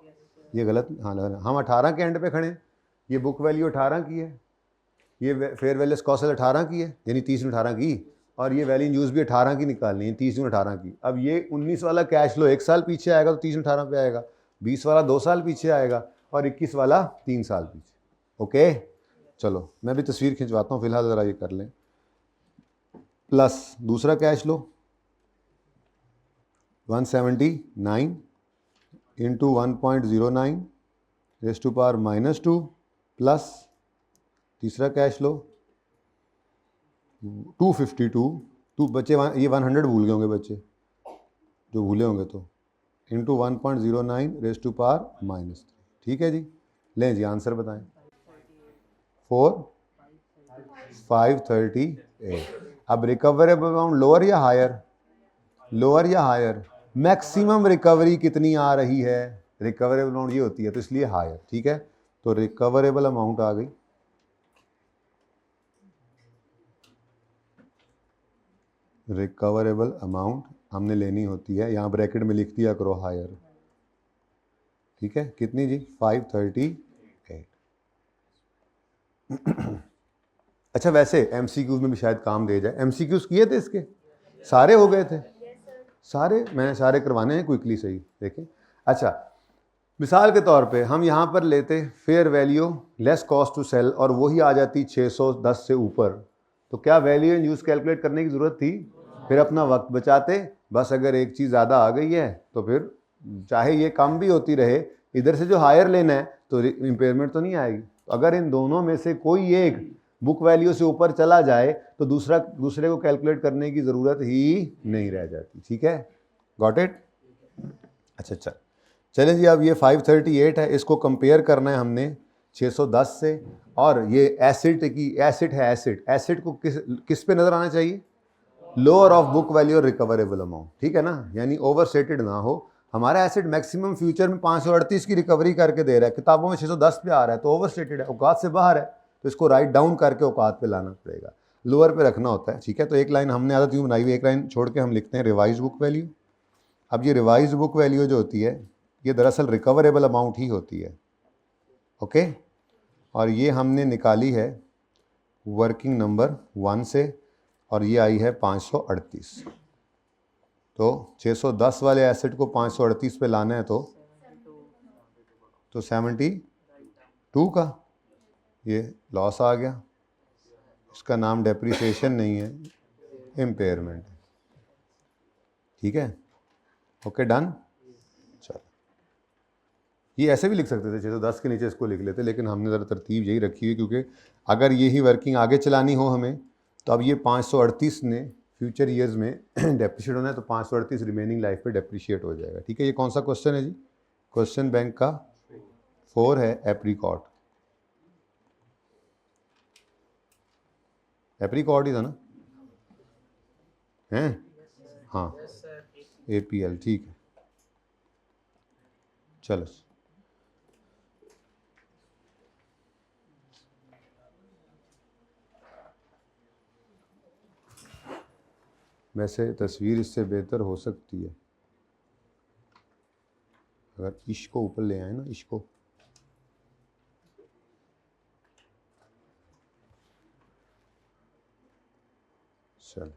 ये गलत? हाँ, हम 18 के एंड पे खड़े हैं, ये बुक वैल्यू 18 की है, ये फेयर वैल्यू कॉस्ट 18 की है, यानी 30/18 की, और ये वैल्यू यूज भी 18 की निकालनी है, 30/18 की। अब ये 19 वाला कैश फ्लो 1 साल पीछे आएगा तो 30/18 पे आएगा, 20 वाला 2 साल पीछे आएगा, और 21 वाला 3 साल पीछे। ओके, चलो मैं भी तस्वीर खिंचवाता हूँ, फिलहाल ज़रा ये कर लें। प्लस दूसरा cash flow 179 into 1.09 raise to power -2, plus तीसरा कैश लो 252, बच्चे ये 100 भूल गए होंगे बच्चे, जो भूले होंगे तो, इंटू 1.09 रेज़ टू पावर -3। ठीक है जी, लें जी आंसर बताएं। 4538। अब रिकवरेबल अमाउंट लोअर या हायर, लोअर या हायर, मैक्सिमम रिकवरी कितनी आ रही है, रिकवरेबल अमाउंट ये होती है, तो इसलिए हायर। ठीक है, तो रिकवरेबल अमाउंट आ गई, रिकवरेबल अमाउंट हमने लेनी होती है, यहाँ ब्रैकेट में लिख दिया करो हायर। ठीक है, कितनी जी, 538। अच्छा, वैसे एमसीक्यूज में भी शायद काम दे जाए, एमसीक्यूज किए थे इसके, सारे हो गए थे, सारे मैंने सारे करवाने हैं क्विकली, सही देखें। अच्छा, मिसाल के तौर पे हम यहाँ पर लेते fair value less cost to sale, और वही आ जाती 610 से ऊपर, तो क्या वैल्यू इन यूज कैलकुलेट करने की ज़रूरत थी? फिर अपना वक्त बचाते, बस अगर एक चीज़ ज़्यादा आ गई है तो फिर चाहे ये कम भी होती रहे, इधर से जो हायर लेना है तो इम्पेयरमेंट तो नहीं आएगी। तो अगर इन दोनों में से कोई एक बुक वैल्यू से ऊपर चला जाए तो दूसरे को कैलकुलेट करने की ज़रूरत ही नहीं रह जाती। ठीक है, गॉट इट? अच्छा, चलें जी, अब ये 538 है, इसको कंपेयर करना है हमने 610 से, और ये एसिड है, एसिड को किस पे नज़र आना चाहिए? लोअर ऑफ बुक वैल्यू और रिकवरेबल अमाउंट। ठीक है ना, यानी ओवर स्टेटेड ना हो, हमारा एसेट मैक्सिमम फ्यूचर में 538 की रिकवरी करके दे रहा है, किताबों में 610 पे आ रहा है, तो ओवर स्टेटेड है, औकात से बाहर है, तो इसको राइट डाउन करके औकात पे लाना पड़ेगा, लोअर पे रखना होता है। ठीक है, तो एक लाइन हमने आदत यूँ बनाई हुई, एक लाइन छोड़ के हम लिखते हैं रिवाइज बुक वैल्यू। अब ये रिवाइज बुक वैल्यू जो होती है ये दरअसल रिकवरेबल अमाउंट ही होती है। ओके, और ये हमने निकाली है वर्किंग नंबर 1 से, और ये आई है 538। तो 610 वाले एसेट को 538 पे लाना है तो 72 का ये लॉस आ गया। इसका नाम डेप्रिसिएशन नहीं है, इम्पेयरमेंट। ठीक है, ओके डन। चलो, ये ऐसे भी लिख सकते थे, 610 के नीचे इसको लिख लेते, लेकिन हमने ज़रा तरतीब यही रखी हुई, क्योंकि अगर यही वर्किंग आगे चलानी हो हमें, तो अब ये 538 ने फ्यूचर ईयर्स में डेप्रिशिएट होना है, तो 538 रिमेनिंग लाइफ पे डेप्रिशिएट हो जाएगा। ठीक है, ये कौन सा क्वेश्चन है जी? क्वेश्चन बैंक का 4 है, एप्रीकॉट। एप्रीकॉट ही था ना? हैं? हाँ, APL। ठीक है, चलो। वैसे तस्वीर इससे बेहतर हो सकती है अगर इश्क को ऊपर ले आए ना, इश्क को। चल,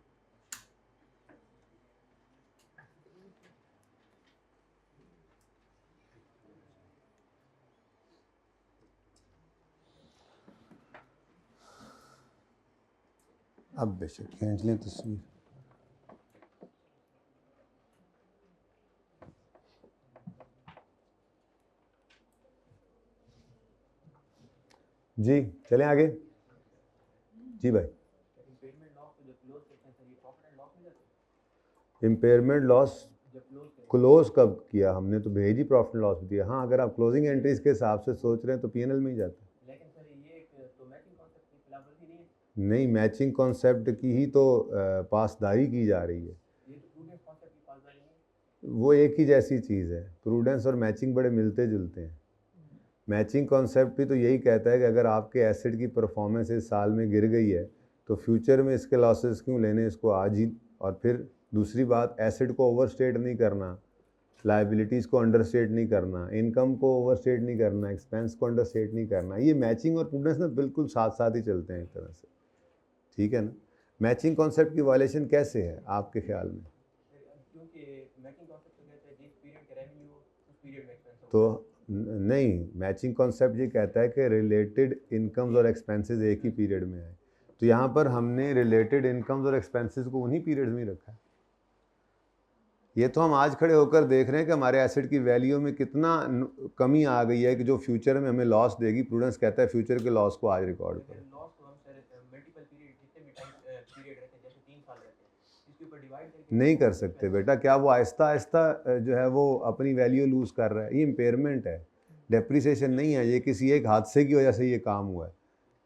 अब बेशक खींच लें तस्वीर। जी चलें आगे। जी भाई, इम्पेयरमेंट लॉस क्लोज कब किया हमने? तो भेज ही प्रॉफिट लॉस दिया। हाँ, अगर आप क्लोजिंग एंट्रीज के हिसाब से सोच रहे हैं तो पीएनएल में ही जाता है। लेकिन सर ये तो मैचिंग कॉन्सेप्ट की खिलाफवर्जी नहीं है। नहीं, मैचिंग कॉन्सेप्ट की ही तो पासदारी की जा रही है। ये तो प्रूडेंस कॉन्सेप्ट की पासदारी नहीं है, वो एक ही जैसी चीज़ है। प्रूडेंस और मैचिंग बड़े मिलते जुलते हैं। मैचिंग कॉन्सेप्ट भी तो यही कहता है कि अगर आपके एसेट की परफॉर्मेंस इस साल में गिर गई है तो फ्यूचर में इसके लॉसेस क्यों लेने, इसको आज ही। और फिर दूसरी बात, एसेट को ओवरस्टेट नहीं करना, लाइबिलिटीज़ को अंडरस्टेट नहीं करना, इनकम को ओवरस्टेट नहीं करना, एक्सपेंस को अंडरस्टेट नहीं करना। ये मैचिंग और प्रूडेंस ना बिल्कुल साथ साथ ही चलते हैं एक तरह से। ठीक है ना? मैचिंग कॉन्सेप्ट की वायलेशन कैसे है आपके ख्याल में? तो नहीं, मैचिंग कॉन्सेप्ट ये कहता है कि रिलेटेड इनकम्स और एक्सपेंसेस एक ही पीरियड में आए। तो यहाँ पर हमने रिलेटेड इनकम्स और एक्सपेंसेस को उन्हीं पीरियड में रखा है। ये तो हम आज खड़े होकर देख रहे हैं कि हमारे एसेट की वैल्यू में कितना कमी आ गई है कि जो फ्यूचर में हमें लॉस देगी। प्रूडेंस कहता है फ्यूचर के लॉस को आज रिकॉर्ड करें। नहीं कर सकते बेटा, क्या वो आहिस्ता आहिस्ता जो है वो अपनी वैल्यू लूज़ कर रहा है? ये इम्पेयरमेंट है, डेप्रिसिएशन नहीं है। ये किसी एक हादसे की वजह से ये काम हुआ है।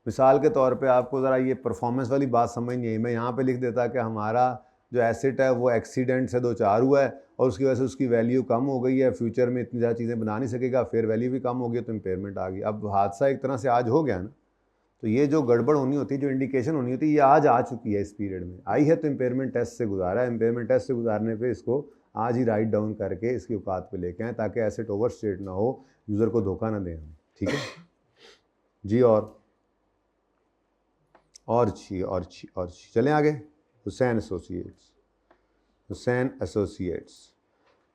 मिसाल के तौर पे आपको ज़रा ये परफॉर्मेंस वाली बात समझ नहीं आई, मैं यहाँ पे लिख देता कि हमारा जो एसेट है वो एक्सीडेंट से दो चार हुआ है और उसकी वजह से उसकी वैल्यू कम हो गई है, फ्यूचर में इतनी ज़्यादा चीज़ें बना नहीं सकेगा, फेयर वैल्यू भी कम हो गई, तो इम्पेयरमेंट आ गई। अब हादसा एक तरह से आज हो गया ना, तो ये जो गड़बड़ होनी होती है, जो इंडिकेशन होनी होती है, ये आज आ चुकी है, इस पीरियड में आई है, तो इम्पेयरमेंट टेस्ट से गुजारा है। इम्पेयरमेंट टेस्ट से गुजारने पे इसको आज ही राइट डाउन करके इसकी औकात पे लेके आएँ, ताकि एसेट ओवर स्टेट ना हो, यूज़र को धोखा ना दें हम। ठीक है जी, और चलें आगे। Hussain associates,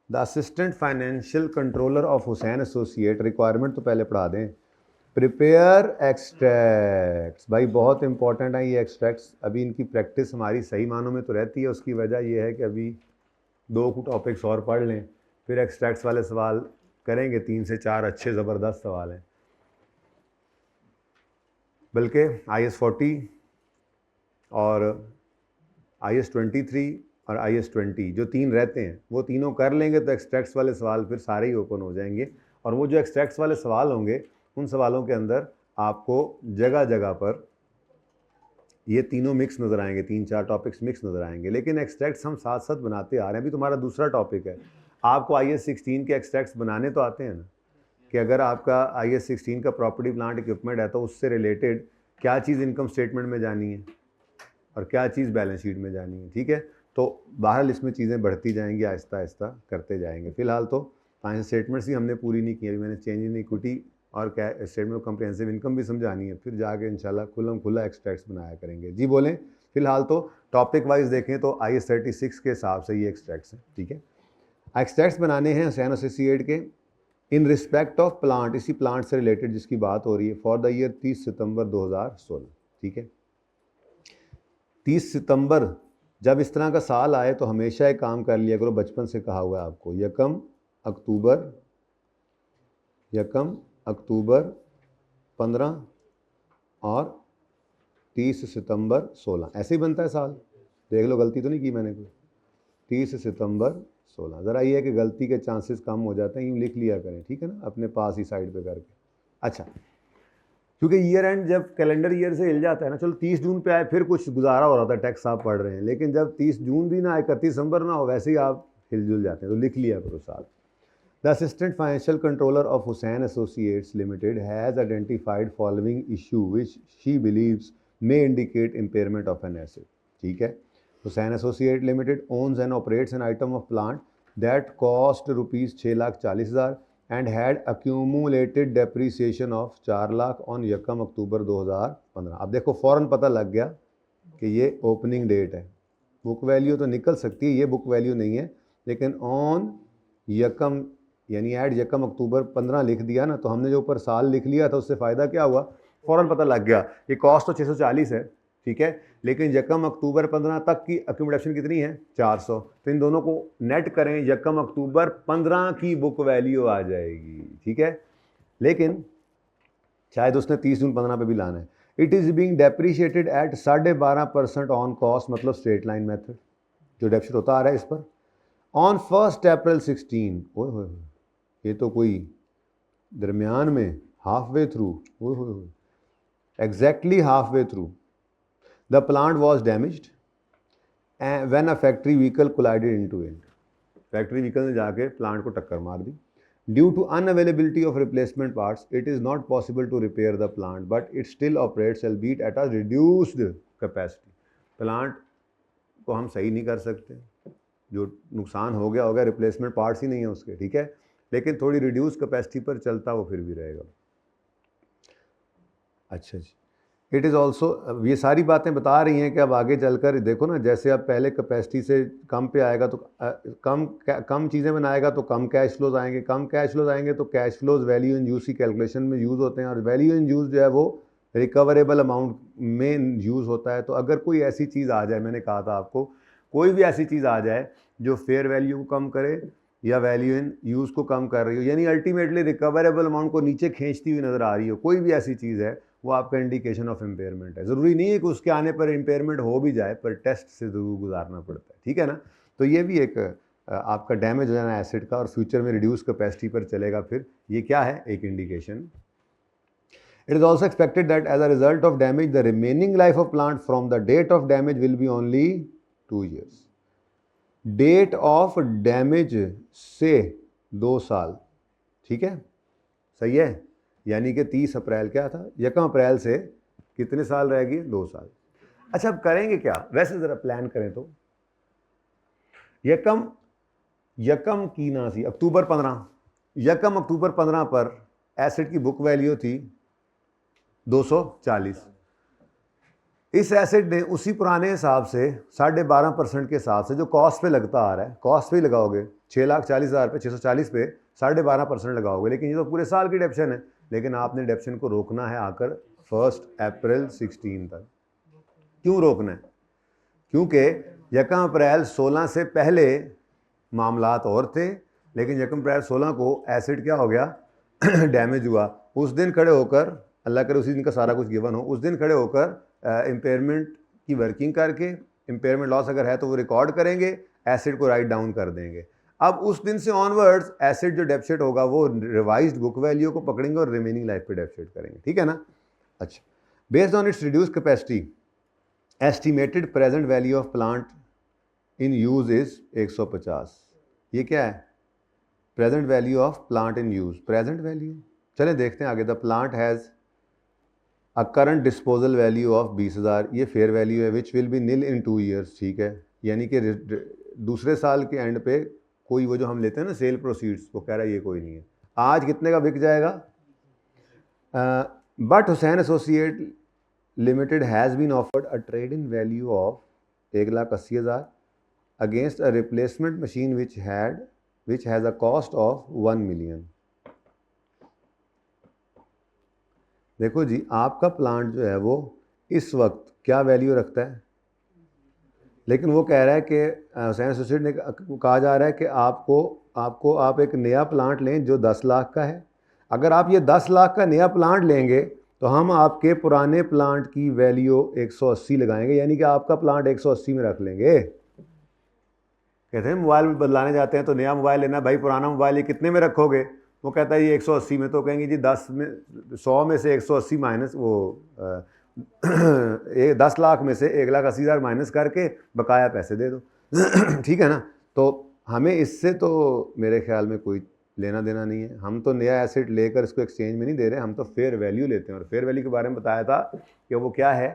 the assistant financial controller of Hussain associate. Requirement तो पहले पढ़ा दें। प्रिपेयर एक्सट्रैक्ट्स, भाई बहुत इंपॉर्टेंट है ये एक्सट्रैक्ट्स। अभी इनकी प्रैक्टिस हमारी सही मानों में तो रहती है, उसकी वजह ये है कि अभी 2 टॉपिक्स और पढ़ लें, फिर एक्सट्रैक्ट्स वाले सवाल करेंगे। 3 से 4 अच्छे ज़बरदस्त सवाल हैं। बल्कि IS 40 और IS 23 और IS 20 जो 3 रहते हैं, वो तीनों कर लेंगे तो एक्सट्रैक्ट्स वाले सवाल फिर सारे ही ओपन हो जाएंगे। और वो जो एक्सट्रैक्ट्स वाले सवाल होंगे, उन सवालों के अंदर आपको जगह जगह पर ये तीनों मिक्स नज़र आएंगे, 3-4 टॉपिक्स मिक्स नज़र आएंगे। लेकिन एक्सट्रैक्ट्स हम साथ साथ बनाते आ रहे हैं। अभी तुम्हारा दूसरा टॉपिक है, आपको IS-16 के एक्सट्रैक्ट्स बनाने तो आते हैं ना, कि अगर आपका IS-16 का प्रॉपर्टी प्लांट इक्विपमेंट है तो उससे रिलेटेड क्या चीज़ इनकम स्टेटमेंट में जानी है और क्या चीज़ बैलेंस शीट में जानी है, ठीक है। तो बहरहाल इसमें चीज़ें बढ़ती जाएंगी, आहिस्ता आहिस्ता करते जाएंगे। फिलहाल तो फाइनेंशियल स्टेटमेंट्स ही हमने पूरी नहीं की, अभी मैंने चेंज इन इक्विटी और क्या स्टेटमेंट ऑफ कम्प्रिहेंसिव इनकम भी समझानी है, फिर जाके इंशाल्लाह खुला एक्सट्रैक्ट्स बनाया करेंगे। जी बोलें। फिलहाल तो टॉपिक वाइज देखें तो IS-36 के हिसाब से ये एक्सट्रैक्ट्स हैं, ठीक है। एक्सट्रैक्ट्स बनाने हैं हुसैन एसोसिएट के इन रिस्पेक्ट ऑफ प्लांट, इसी प्लांट से रिलेटेड जिसकी बात हो रही है, फॉर द ईयर 30 सितंबर 2016, ठीक है। 30 सितंबर जब इस तरह का साल आए तो हमेशा एक काम कर लिया करो, बचपन से कहा हुआ है आपको, यकम अक्टूबर 15 और 30 सितंबर 16, ऐसे ही बनता है साल। देख लो गलती तो नहीं की मैंने कोई। 30 सितंबर 16, ज़रा ये है कि गलती के चांसेस कम हो जाते हैं, यूँ लिख लिया करें, ठीक है ना, अपने पास ही साइड पे करके। अच्छा, क्योंकि ईयर एंड जब कैलेंडर ईयर से हिल जाता है ना, चलो 30 जून पे आए फिर कुछ गुजारा हो रहा था, टैक्स आप पढ़ रहे हैं, लेकिन जब 30 जून भी ना आए, 31 दिसंबर ना हो, वैसे ही आप हिलजुल जाते हैं, तो लिख लिया करो साल। The assistant financial controller of Hussain associates limited has identified following issue which she believes may indicate impairment of an asset, ठीक है। Hussain associate limited owns and operates an item of plant that cost rupees 6,40,000 and had accumulated depreciation of 4 lakh on यकम अक्टूबर 2015। अब देखो फ़ौरन पता लग गया कि ये ओपनिंग डेट है, बुक वैल्यू तो निकल सकती है, ये बुक वैल्यू नहीं है, लेकिन ऑन यकम यानी ऐड यकम अक्टूबर 15 लिख दिया ना, तो हमने जो ऊपर साल लिख लिया था उससे फ़ायदा क्या हुआ, फ़ौरन पता लग गया ये कॉस्ट तो 640 है, ठीक है, लेकिन यकम अक्टूबर 15 तक की अक्यूमुलेशन कितनी है 400, तो इन दोनों को नेट करें, यकम अक्टूबर 15 की बुक वैल्यू आ जाएगी, ठीक है। लेकिन शायद उसने 30 जून 15 पे भी लाना है। It is being depreciated at 12.5% on cost, मतलब स्ट्रेट लाइन मेथड जो डेप्रिशिएट होता आ रहा है इस पर, ऑन 1 अप्रैल 16। ओए होए, ये तो कोई दरमियान में हाफ वे थ्रू, ओए होए, exactly half way through the plant was damaged and when a factory vehicle collided into it, factory vehicle ने जाके plant को टक्कर मार दी। Due to unavailability of replacement parts, it is not possible to repair the plant, but it still operates albeit at a reduced capacity। plant को हम सही नहीं कर सकते, जो नुकसान हो गया, रिप्लेसमेंट पार्ट्स ही नहीं है उसके, ठीक है, लेकिन थोड़ी रिड्यूस कैपेसिटी पर चलता वो फिर भी रहेगा। अच्छा जी, इट इज़ ऑल्सो, ये सारी बातें बता रही हैं कि अब आगे चलकर देखो ना, जैसे अब पहले कैपेसिटी से कम पे आएगा तो कम चीज़ें बनाएगा तो कम कैश फ्लोज आएंगे, कम कैश फ्लोज आएंगे तो cash flows value in use की कैलकुलेशन में यूज़ होते हैं, और वैल्यू इन यूज़ जो है वो रिकवरेबल अमाउंट में यूज़ होता है। तो अगर कोई ऐसी चीज़ आ जाए, मैंने कहा था आपको, कोई भी ऐसी चीज़ आ जाए जो फेयर वैल्यू को कम करे या वैल्यू इन यूज़ को कम कर रही हो, यानी अल्टीमेटली रिकवरेबल अमाउंट को नीचे खींचती हुई नज़र आ रही हो, कोई भी ऐसी चीज़ है, वो आपका इंडिकेशन ऑफ इम्पेयरमेंट है। ज़रूरी नहीं है कि उसके आने पर इम्पेयरमेंट हो भी जाए, पर टेस्ट से ज़रूर गुजारना पड़ता है, ठीक है ना। तो ये भी एक आपका डैमेज हो जाना एसिड का और फ्यूचर में रिड्यूस कैपेसिटी पर चलेगा, फिर ये क्या है, एक indication. It is also expected that as a result of damage the remaining life of plant from the date of damage will be only 2 years। Date of damage से 2 साल, ठीक है, सही है, यानी कि 30 अप्रैल क्या था, यकम अप्रैल से कितने साल रहेगी, 2 साल। अच्छा, अब करेंगे क्या, वैसे ज़रा प्लान करें तो यकम की ना थी अक्टूबर 15, यकम अक्टूबर 15 पर एसेट की बुक वैल्यू थी 240। इस एसेट ने उसी पुराने हिसाब से 12.5% के हिसाब से जो कॉस्ट पे लगता आ रहा है, कॉस्ट पे लगाओगे 6,40,000 पे, 640 पे 12.5% लगाओगे, लेकिन ये तो पूरे साल की डेप्शन है, लेकिन आपने डेप्शन को रोकना है आकर 1 अप्रैल 16 तक। क्यों रोकना है, क्योंकि यकम अप्रैल 16 से पहले मामलात और थे, लेकिन यकम अप्रैल 16 को एसेट क्या हो गया डैमेज हुआ, उस दिन खड़े होकर, अल्लाह करे उसी दिन का सारा कुछ गिवन हो, उस दिन खड़े होकर इम्पेयरमेंट की वर्किंग करके, इम्पेयरमेंट लॉस अगर है तो वो रिकॉर्ड करेंगे, एसेट को राइट डाउन कर देंगे। अब उस दिन से ऑनवर्ड्स एसेट जो डेप्शिट होगा वो रिवाइज्ड बुक वैल्यू को पकड़ेंगे और रिमेनिंग लाइफ पे डेप्शिट करेंगे, ठीक है ना। अच्छा, based on its reduce capacity estimated present value of plant in use is 150। ये क्या है, present value of plant in use, present value, चले देखते हैं आगे। The plant has a current disposal value of 20,000, ये फेयर वैल्यू है, which will be nil in 2 years, ठीक है। यानी कि दूसरे साल के एंड पे कोई वो जो हम लेते हैं ना सेल प्रोसीड्स, वो कह रहा है ये कोई नहीं है, आज कितने का बिक जाएगा। But Hussain associate limited has been offered a trade in value of 1,80,000 against a replacement machine which has a cost of 1 million. देखो जी, आपका प्लांट जो है वो इस वक्त क्या वैल्यू रखता है, लेकिन वो कह रहा है कि हुसैन एसोसिएट ने कहा जा रहा है कि आप एक नया प्लांट लें जो 10 लाख का है। अगर आप ये 10 लाख का नया प्लांट लेंगे तो हम आपके पुराने प्लांट की वैल्यू 180 लगाएंगे, यानी कि आपका प्लांट 180 में रख लेंगे। कहते हैं मोबाइल बदलाने जाते हैं तो नया मोबाइल लेना, भाई पुराना मोबाइल ये कितने में रखोगे, वो कहता है ये 180 में, तो कहेंगे जी 100 में से 180 माइनस वो 10 लाख में से 1,80,000 माइनस करके बकाया पैसे दे दो। ठीक है ना। तो हमें इससे तो मेरे ख्याल में कोई लेना देना नहीं है, हम तो नया एसेट लेकर इसको एक्सचेंज में नहीं दे रहे, हम तो फेयर वैल्यू लेते हैं। और फेयर वैल्यू के बारे में बताया था कि वो क्या है,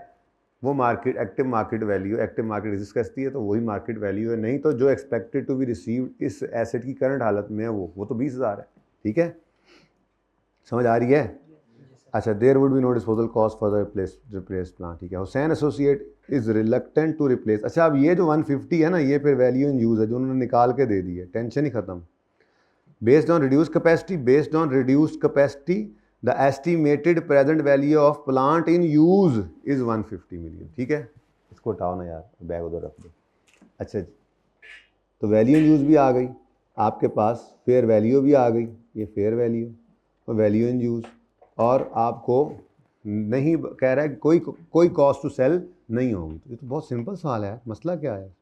वो market active market value, active market exist करती है तो वही मार्केट वैल्यू है, नहीं तो जो एक्सपेक्टेड टू बी रिसीव्ड इस एसेट की करंट हालत में है वो तो 20,000 है। ठीक है, समझ आ रही है। अच्छा, there would be no disposal cost for the replace plant, ठीक है। Hussain associate is reluctant to replace. अच्छा, अब ये जो 150 है ना, ये फिर वैल्यू इन यूज़ है जो उन्होंने निकाल के दे दी है, टेंशन ही खत्म। Based on reduce capacity the estimated present value of plant in use is 150 million. ठीक है, इसको हटाओ ना यार, बैग उधर रख दो। अच्छा, तो वैल्यू इन यूज़ भी आ गई आपके पास, फेयर वैल्यू भी आ गई, ये फेयर वैल्यू और वैल्यू इन यूज़, और आपको नहीं कह रहा है कि कोई कॉस्ट टू सेल नहीं होगी। तो ये तो बहुत सिंपल सवाल है, मसला क्या है,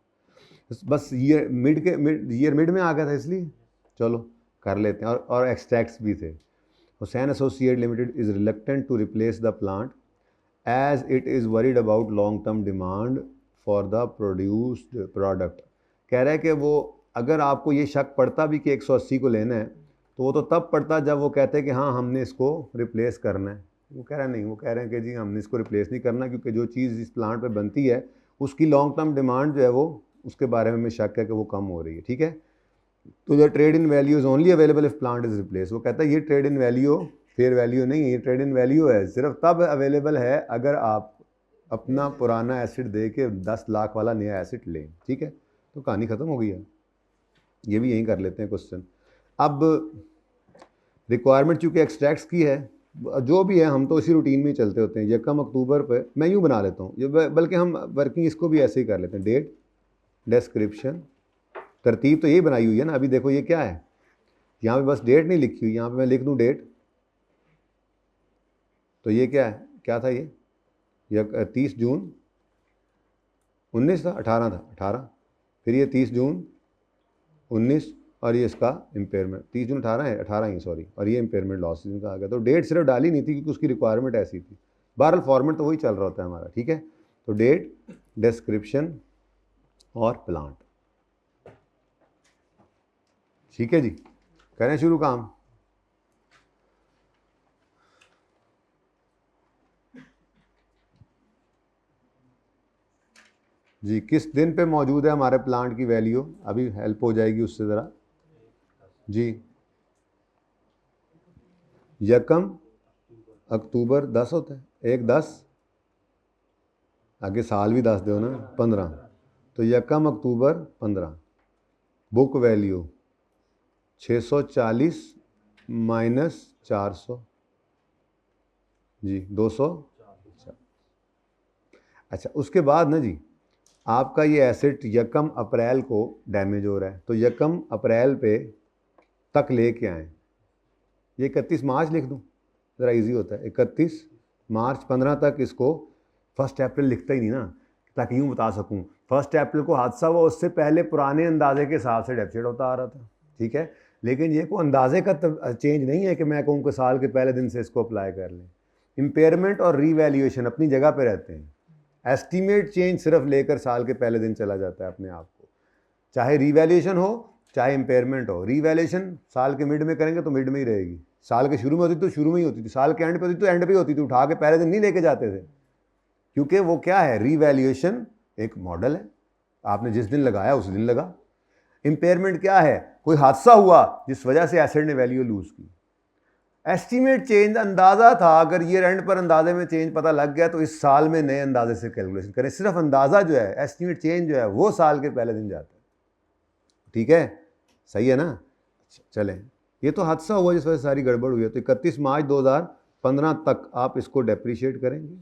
बस ईयर मिड में आ गया था इसलिए चलो कर लेते हैं। और एक्सट्रैक्ट्स भी थे। Hussain associate limited is reluctant to replace the plant as it is worried about long term demand for the produced product. कह रहा है कि वो अगर आपको ये शक पड़ता भी कि 180 को लेना है तो वो तो तब पड़ता जब वो कहते हैं कि हाँ हमने इसको रिप्लेस करना है। वो कह रहा है नहीं, वो कह रहे हैं कि जी हमने इसको रिप्लेस नहीं करना, क्योंकि जो चीज़ इस प्लांट पे बनती है उसकी लॉन्ग टर्म डिमांड जो है वो उसके बारे में शक है कि वो कम हो रही है। ठीक है, तो the trade in value is only available if plant is replace. वो कहता है ये trade in value fair value नहीं है, ये ट्रेड इन वैल्यू है, सिर्फ तब अवेलेबल है अगर आप अपना पुराना एसेट दे के 10 लाख वाला नया एसेट लें। ठीक है, तो कहानी ख़त्म हो गई है। ये भी यहीं कर लेते हैं क्वेश्चन। अब रिक्वायरमेंट चूँकि एक्सट्रैक्ट्स की है, जो भी है हम तो इसी रूटीन में ही चलते होते हैं। यकम अक्टूबर पे मैं यूँ बना लेता हूँ, बल्कि हम वर्किंग इसको भी ऐसे ही कर लेते हैं। डेट, डिस्क्रिप्शन, तरतीब तो यही बनाई हुई है ना। अभी देखो ये क्या है, यहाँ पे बस डेट नहीं लिखी हुई, यहाँ पे मैं लिख दूँ डेट, तो ये क्या है, क्या था ये 30 जून 19 था, 18 था, 18, फिर ये 30 जून 19, और ये इसका इम्पेयरमेंट 30 जून 18 है, 18 ही सॉरी, और ये इम्पेयरमेंट लॉस इनका आ गया। तो डेट सिर्फ डाली नहीं थी क्योंकि उसकी रिक्वायरमेंट ऐसी थी। बहरहाल फॉर्मेट तो वही चल रहा होता है हमारा। ठीक है, तो डेट, डिस्क्रिप्शन और प्लांट। ठीक है जी, करें शुरू काम। जी, किस दिन पे मौजूद है हमारे प्लांट की वैल्यू, अभी हेल्प हो जाएगी उससे ज़रा। जी, यकम अक्टूबर 10 होता है, 1/10, आगे साल भी 10 दो ना, 15, तो यकम अक्टूबर 15। बुक वैल्यू 640 माइनस 400, जी 200। अच्छा, उसके बाद ना जी आपका ये एसेट यकम अप्रैल को डैमेज हो रहा है, तो यकम अप्रैल पे तक लेके आएँ। ये 31 मार्च लिख दूँ, ज़रा इजी होता है। 31 मार्च 15 तक इसको 1 अप्रैल लिखता ही नहीं ना, ताकि यूँ बता सकूँ 1 अप्रैल को हादसा हुआ, उससे पहले पुराने अंदाजे के हिसाब से डेफिसिट होता आ रहा था। ठीक है, लेकिन ये कोई अंदाजे का चेंज नहीं है कि मैं कहूँ कि साल के पहले दिन से इसको अप्लाई कर लें। इम्पेयरमेंट और रीवैल्यूएशन अपनी जगह पे रहते हैं। एस्टीमेट चेंज सिर्फ लेकर साल के पहले दिन चला जाता है अपने आप को, चाहे रीवैल्यूएशन हो चाहे इम्पेयरमेंट हो। रीवैल्यूएशन साल के मिड में करेंगे तो मिड में ही रहेगी, साल के शुरू में होती तो शुरू में ही होती थी, साल के एंड पे होती तो एंड पे ही होती थी, उठा के पहले दिन नहीं लेके जाते थे, क्योंकि वो क्या है, रीवैल्यूएशन एक मॉडल है, आपने जिस दिन लगाया उस दिन लगा। इम्पेयरमेंट क्या है, कोई हादसा हुआ जिस वजह से एसेट ने वैल्यू लूज की। एस्टीमेट चेंज अंदाजा था, अगर ईयर एंड पर अंदाजे में चेंज पता लग गया तो इस साल में नए अंदाजे से कैलकुलेशन करें। सिर्फ अंदाजा जो है, एस्टीमेट चेंज जो है, वो साल के पहले दिन जाता है। ठीक है, सही है ना। चलें, ये तो हादसा हुआ जिस वजह से सारी गड़बड़ हुई है, तो 31 मार्च 2015 तक आप इसको डेप्रीशिएट करेंगे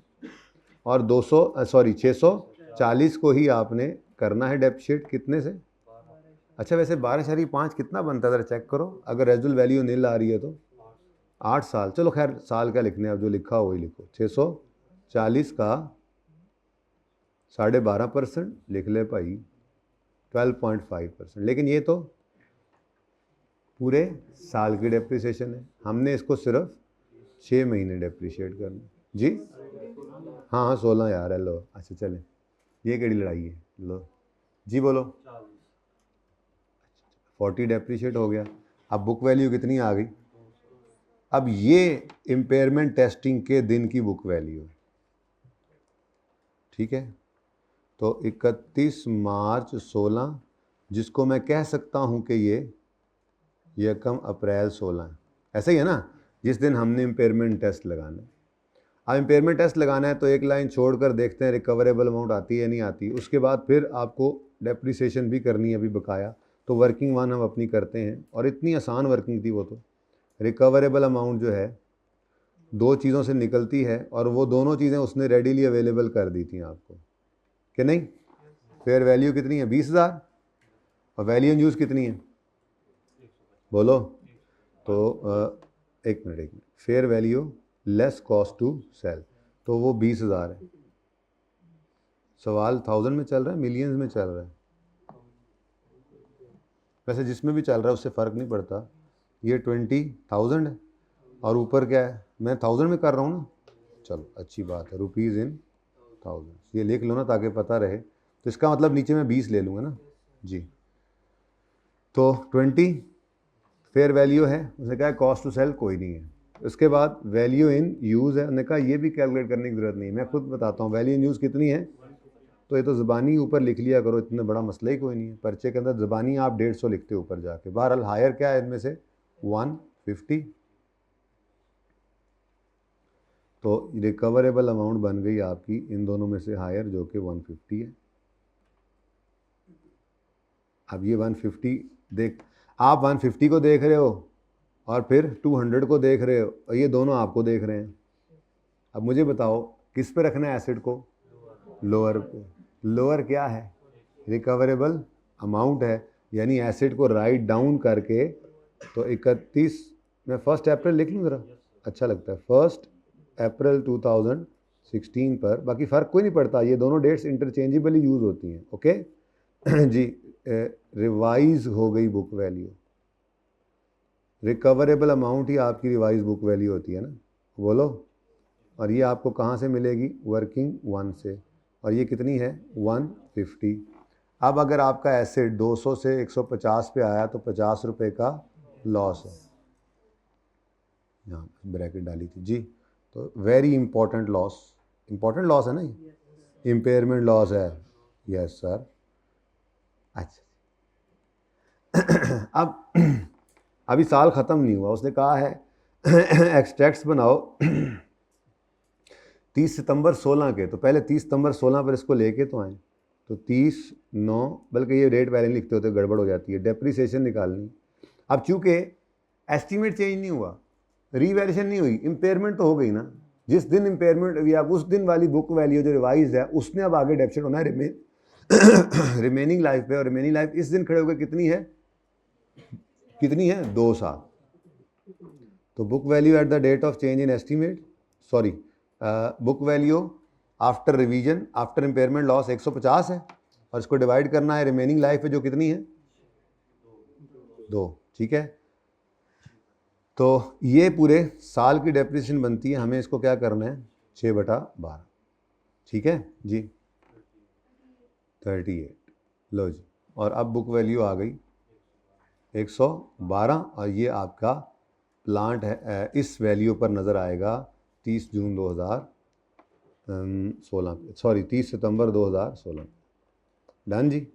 और 640 को ही आपने करना है डेप्रीशिएट। कितने से? अच्छा, वैसे 12.5 कितना बनता है जरा चेक करो, अगर रेजुअल वैल्यू नील आ रही है तो 8 साल। चलो खैर, साल क्या लिखने, अब जो लिखा हो वही लिखो। 640 का 12.5% लिख ले भाई, 12.5%। लेकिन ये तो पूरे साल की डेप्रिसिएशन है, हमने इसको सिर्फ 6 महीने डेप्रिशिएट करना जी। हाँ 16 यार है, लो। अच्छा चलें, ये केड़ी लड़ाई है, लो जी बोलो। 40 डेप्रिशिएट हो गया। अब बुक वैल्यू कितनी आ गई? अब ये इम्पेयरमेंट टेस्टिंग के दिन की बुक वैल्यू है, ठीक है। तो 31 मार्च 16, जिसको मैं कह सकता हूँ कि ये कम अप्रैल 16 है, ऐसा ही है ना, जिस दिन हमने इम्पेयरमेंट टेस्ट लगाना है। अब इम्पेयरमेंट टेस्ट लगाना है तो एक लाइन छोड़कर देखते हैं रिकवरेबल अमाउंट आती है नहीं आती। उसके बाद फिर आपको डेप्रिसिएशन भी करनी है अभी बकाया, तो वर्किंग वन हम अपनी करते हैं, और इतनी आसान वर्किंग थी वो। तो रिकवरेबल अमाउंट जो है 2 चीज़ों से निकलती है, और वो दोनों चीज़ें उसने रेडीली अवेलेबल कर दी थी आपको, कि नहीं। फेयर वैल्यू कितनी है? 20,000, और वैल्यू इन यूज़ कितनी है बोलो? तो एक minute, fair value less cost to sale, तो वो 20,000 है। सवाल 1000 में चल रहा है, मिलियंस में चल रहा है? वैसे जिसमें भी चल रहा है उससे फ़र्क नहीं पड़ता। ये 20,000 है, और ऊपर क्या है, मैं 1000 में कर रहा हूँ ना। चलो अच्छी बात है, रुपीज़ इन 1000, ये लिख लो ना ताकि पता रहे। तो इसका मतलब नीचे मैं 20 ले लूँगा ना जी। तो 20 फेयर वैल्यू है, उसने कहा कॉस्ट टू सेल कोई नहीं है। उसके बाद वैल्यू इन यूज़ है, उन्होंने कहा ये भी कैलकुलेट करने की ज़रूरत नहीं है, मैं खुद बताता हूँ वैल्यू इन यूज़ कितनी है। तो ये तो ज़बानी ऊपर लिख लिया करो, इतना बड़ा मसला ही कोई नहीं है। पर्चे के अंदर ज़बानी आप 150 लिखते हो ऊपर जाके। बहरहाल हायर क्या है इनमें से? 150। तो रिकवरेबल अमाउंट बन गई आपकी इन दोनों में से हायर, जो कि 150 है। अब ये 150 देख, आप 150 को देख रहे हो और फिर 200 को देख रहे हो, और ये दोनों आपको देख रहे हैं। अब मुझे बताओ किस पे रखना है एसेट को? लोअर पे। लोअर क्या है? रिकवरेबल अमाउंट है, यानी एसेट को राइट डाउन करके। तो 31, मैं 1 अप्रैल लिख लूँ ज़रा, अच्छा लगता है, 1 अप्रैल 2016 पर। बाकी फ़र्क कोई नहीं पड़ता, ये दोनों डेट्स इंटरचेंजेबली यूज़ होती हैं, ओके जी। रिवाइज हो गई बुक वैल्यू, रिकवरेबल अमाउंट ही आपकी रिवाइज बुक वैल्यू होती है ना, बोलो। और ये आपको कहाँ से मिलेगी? वर्किंग वन से, और ये कितनी है? 150। अब अगर आपका एसेट 200 से 150 पे आया तो 50 रुपये का लॉस है, यहाँ ब्रैकेट डाली थी जी। तो very important loss, important loss है ना, इम्पेयरमेंट लॉस है। Yes sir. अच्छा अब अभी साल ख़त्म नहीं हुआ, उसने कहा है एक्सट्रैक्ट्स बनाओ 30 सितंबर 16 के। तो पहले 30 सितंबर 16 पर इसको लेके तो आए, तो 30/9, बल्कि ये डेट पहले नहीं लिखते होते, गड़बड़ हो जाती है। डेप्रिसिएशन निकालनी। अब चूँकि एस्टीमेट चेंज नहीं हुआ, रीवैल्यूएशन नहीं हुई, इम्पेयरमेंट तो हो गई ना। जिस दिन इम्पेयरमेंट हुई, अब उस दिन वाली बुक वैल्यू जो रिवाइज है उसने अब आगे डेप्रिसिएट होना है रिमेनिंग लाइफ पे। और रिमेनिंग लाइफ इस दिन खड़े होकर कितनी है? कितनी है? 2 साल। तो book value at the date of change in estimate, sorry, book value after revision after impairment loss 150 है, और इसको डिवाइड करना है रिमेनिंग लाइफ पे जो कितनी है? 2, ठीक है। तो ये पूरे साल की डेप्रिसिएशन बनती है, हमें इसको क्या करना है? 6/12, ठीक है जी। 38, लो जी। और अब बुक वैल्यू आ गई 112 और ये आपका प्लांट है, इस वैल्यू पर नज़र आएगा 30 जून 2016, सॉरी 30 सितंबर 2016। डन जी।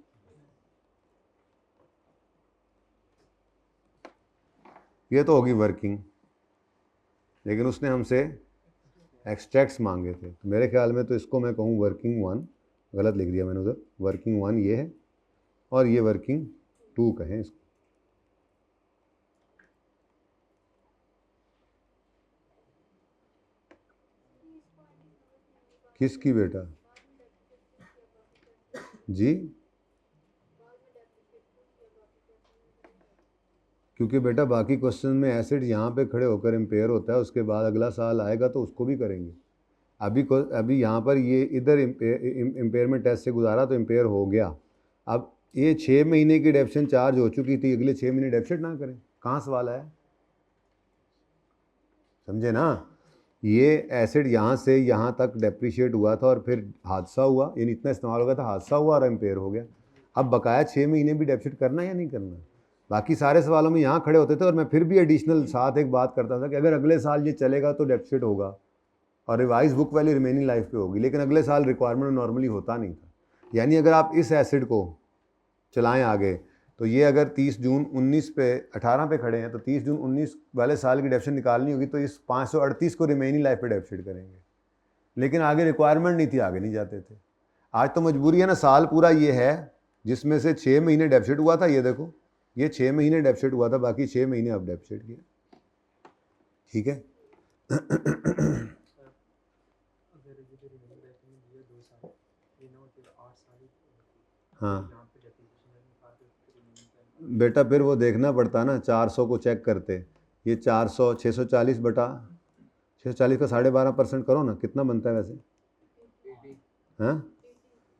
ये तो होगी वर्किंग, लेकिन उसने हमसे एक्सट्रैक्ट्स मांगे थे, तो मेरे ख्याल में तो इसको मैं कहूँ वर्किंग 1, गलत लिख दिया मैंने उधर, वर्किंग 1 ये है और ये वर्किंग 2 कहें इसको। किसकी बेटा जी? क्योंकि बेटा बाकी क्वेश्चन में एसिड यहाँ पे खड़े होकर इम्पेयर होता है, उसके बाद अगला साल आएगा तो उसको भी करेंगे। अभी यहाँ पर ये इधर इम्पेयरमेंट टेस्ट से गुजारा तो इम्पेयर हो गया। अब ये 6 महीने की डेप्शन चार्ज हो चुकी थी, अगले 6 महीने डेप्शन ना करें, कहाँ सवाल है? समझे ना? ये एसिड यहाँ से यहाँ तक डेप्रिशिएट हुआ था और फिर हादसा हुआ, यानी इतना इस्तेमाल हो गया था, हादसा हुआ और इम्पेयर हो गया। अब बकाया 6 महीने भी डेप्रिशिएट करना या नहीं करना? बाकी सारे सवालों में यहाँ खड़े होते थे और मैं फिर भी एडिशनल साथ एक बात करता था कि अगर अगले साल ये चलेगा तो डेप्रिशिएट होगा और revise book value remaining life पे होगी, लेकिन अगले साल रिक्वायरमेंट नॉर्मली होता नहीं था। यानी अगर आप इस एसिड को चलाएं आगे तो ये अगर 30 जून 19 पे 18 पे खड़े हैं तो 30 जून 19 वाले साल की डेप्शन निकालनी होगी, तो इस 538 को रिमेनिंग लाइफ पे डेप्शिट करेंगे, लेकिन आगे रिक्वायरमेंट नहीं थी, आगे नहीं जाते थे। आज तो मजबूरी है ना, साल पूरा ये है जिसमें से 6 महीने डेप्शिट हुआ था, ये देखो ये 6 महीने डेप्शिट हुआ था, बाकी 6 महीने अब डेप्शिट किया। ठीक है। हाँ बेटा फिर वो देखना पड़ता ना, 400 को चेक करते, ये 400 640 बटा 640 का 12.5% करो ना, कितना बनता है वैसे? हाँ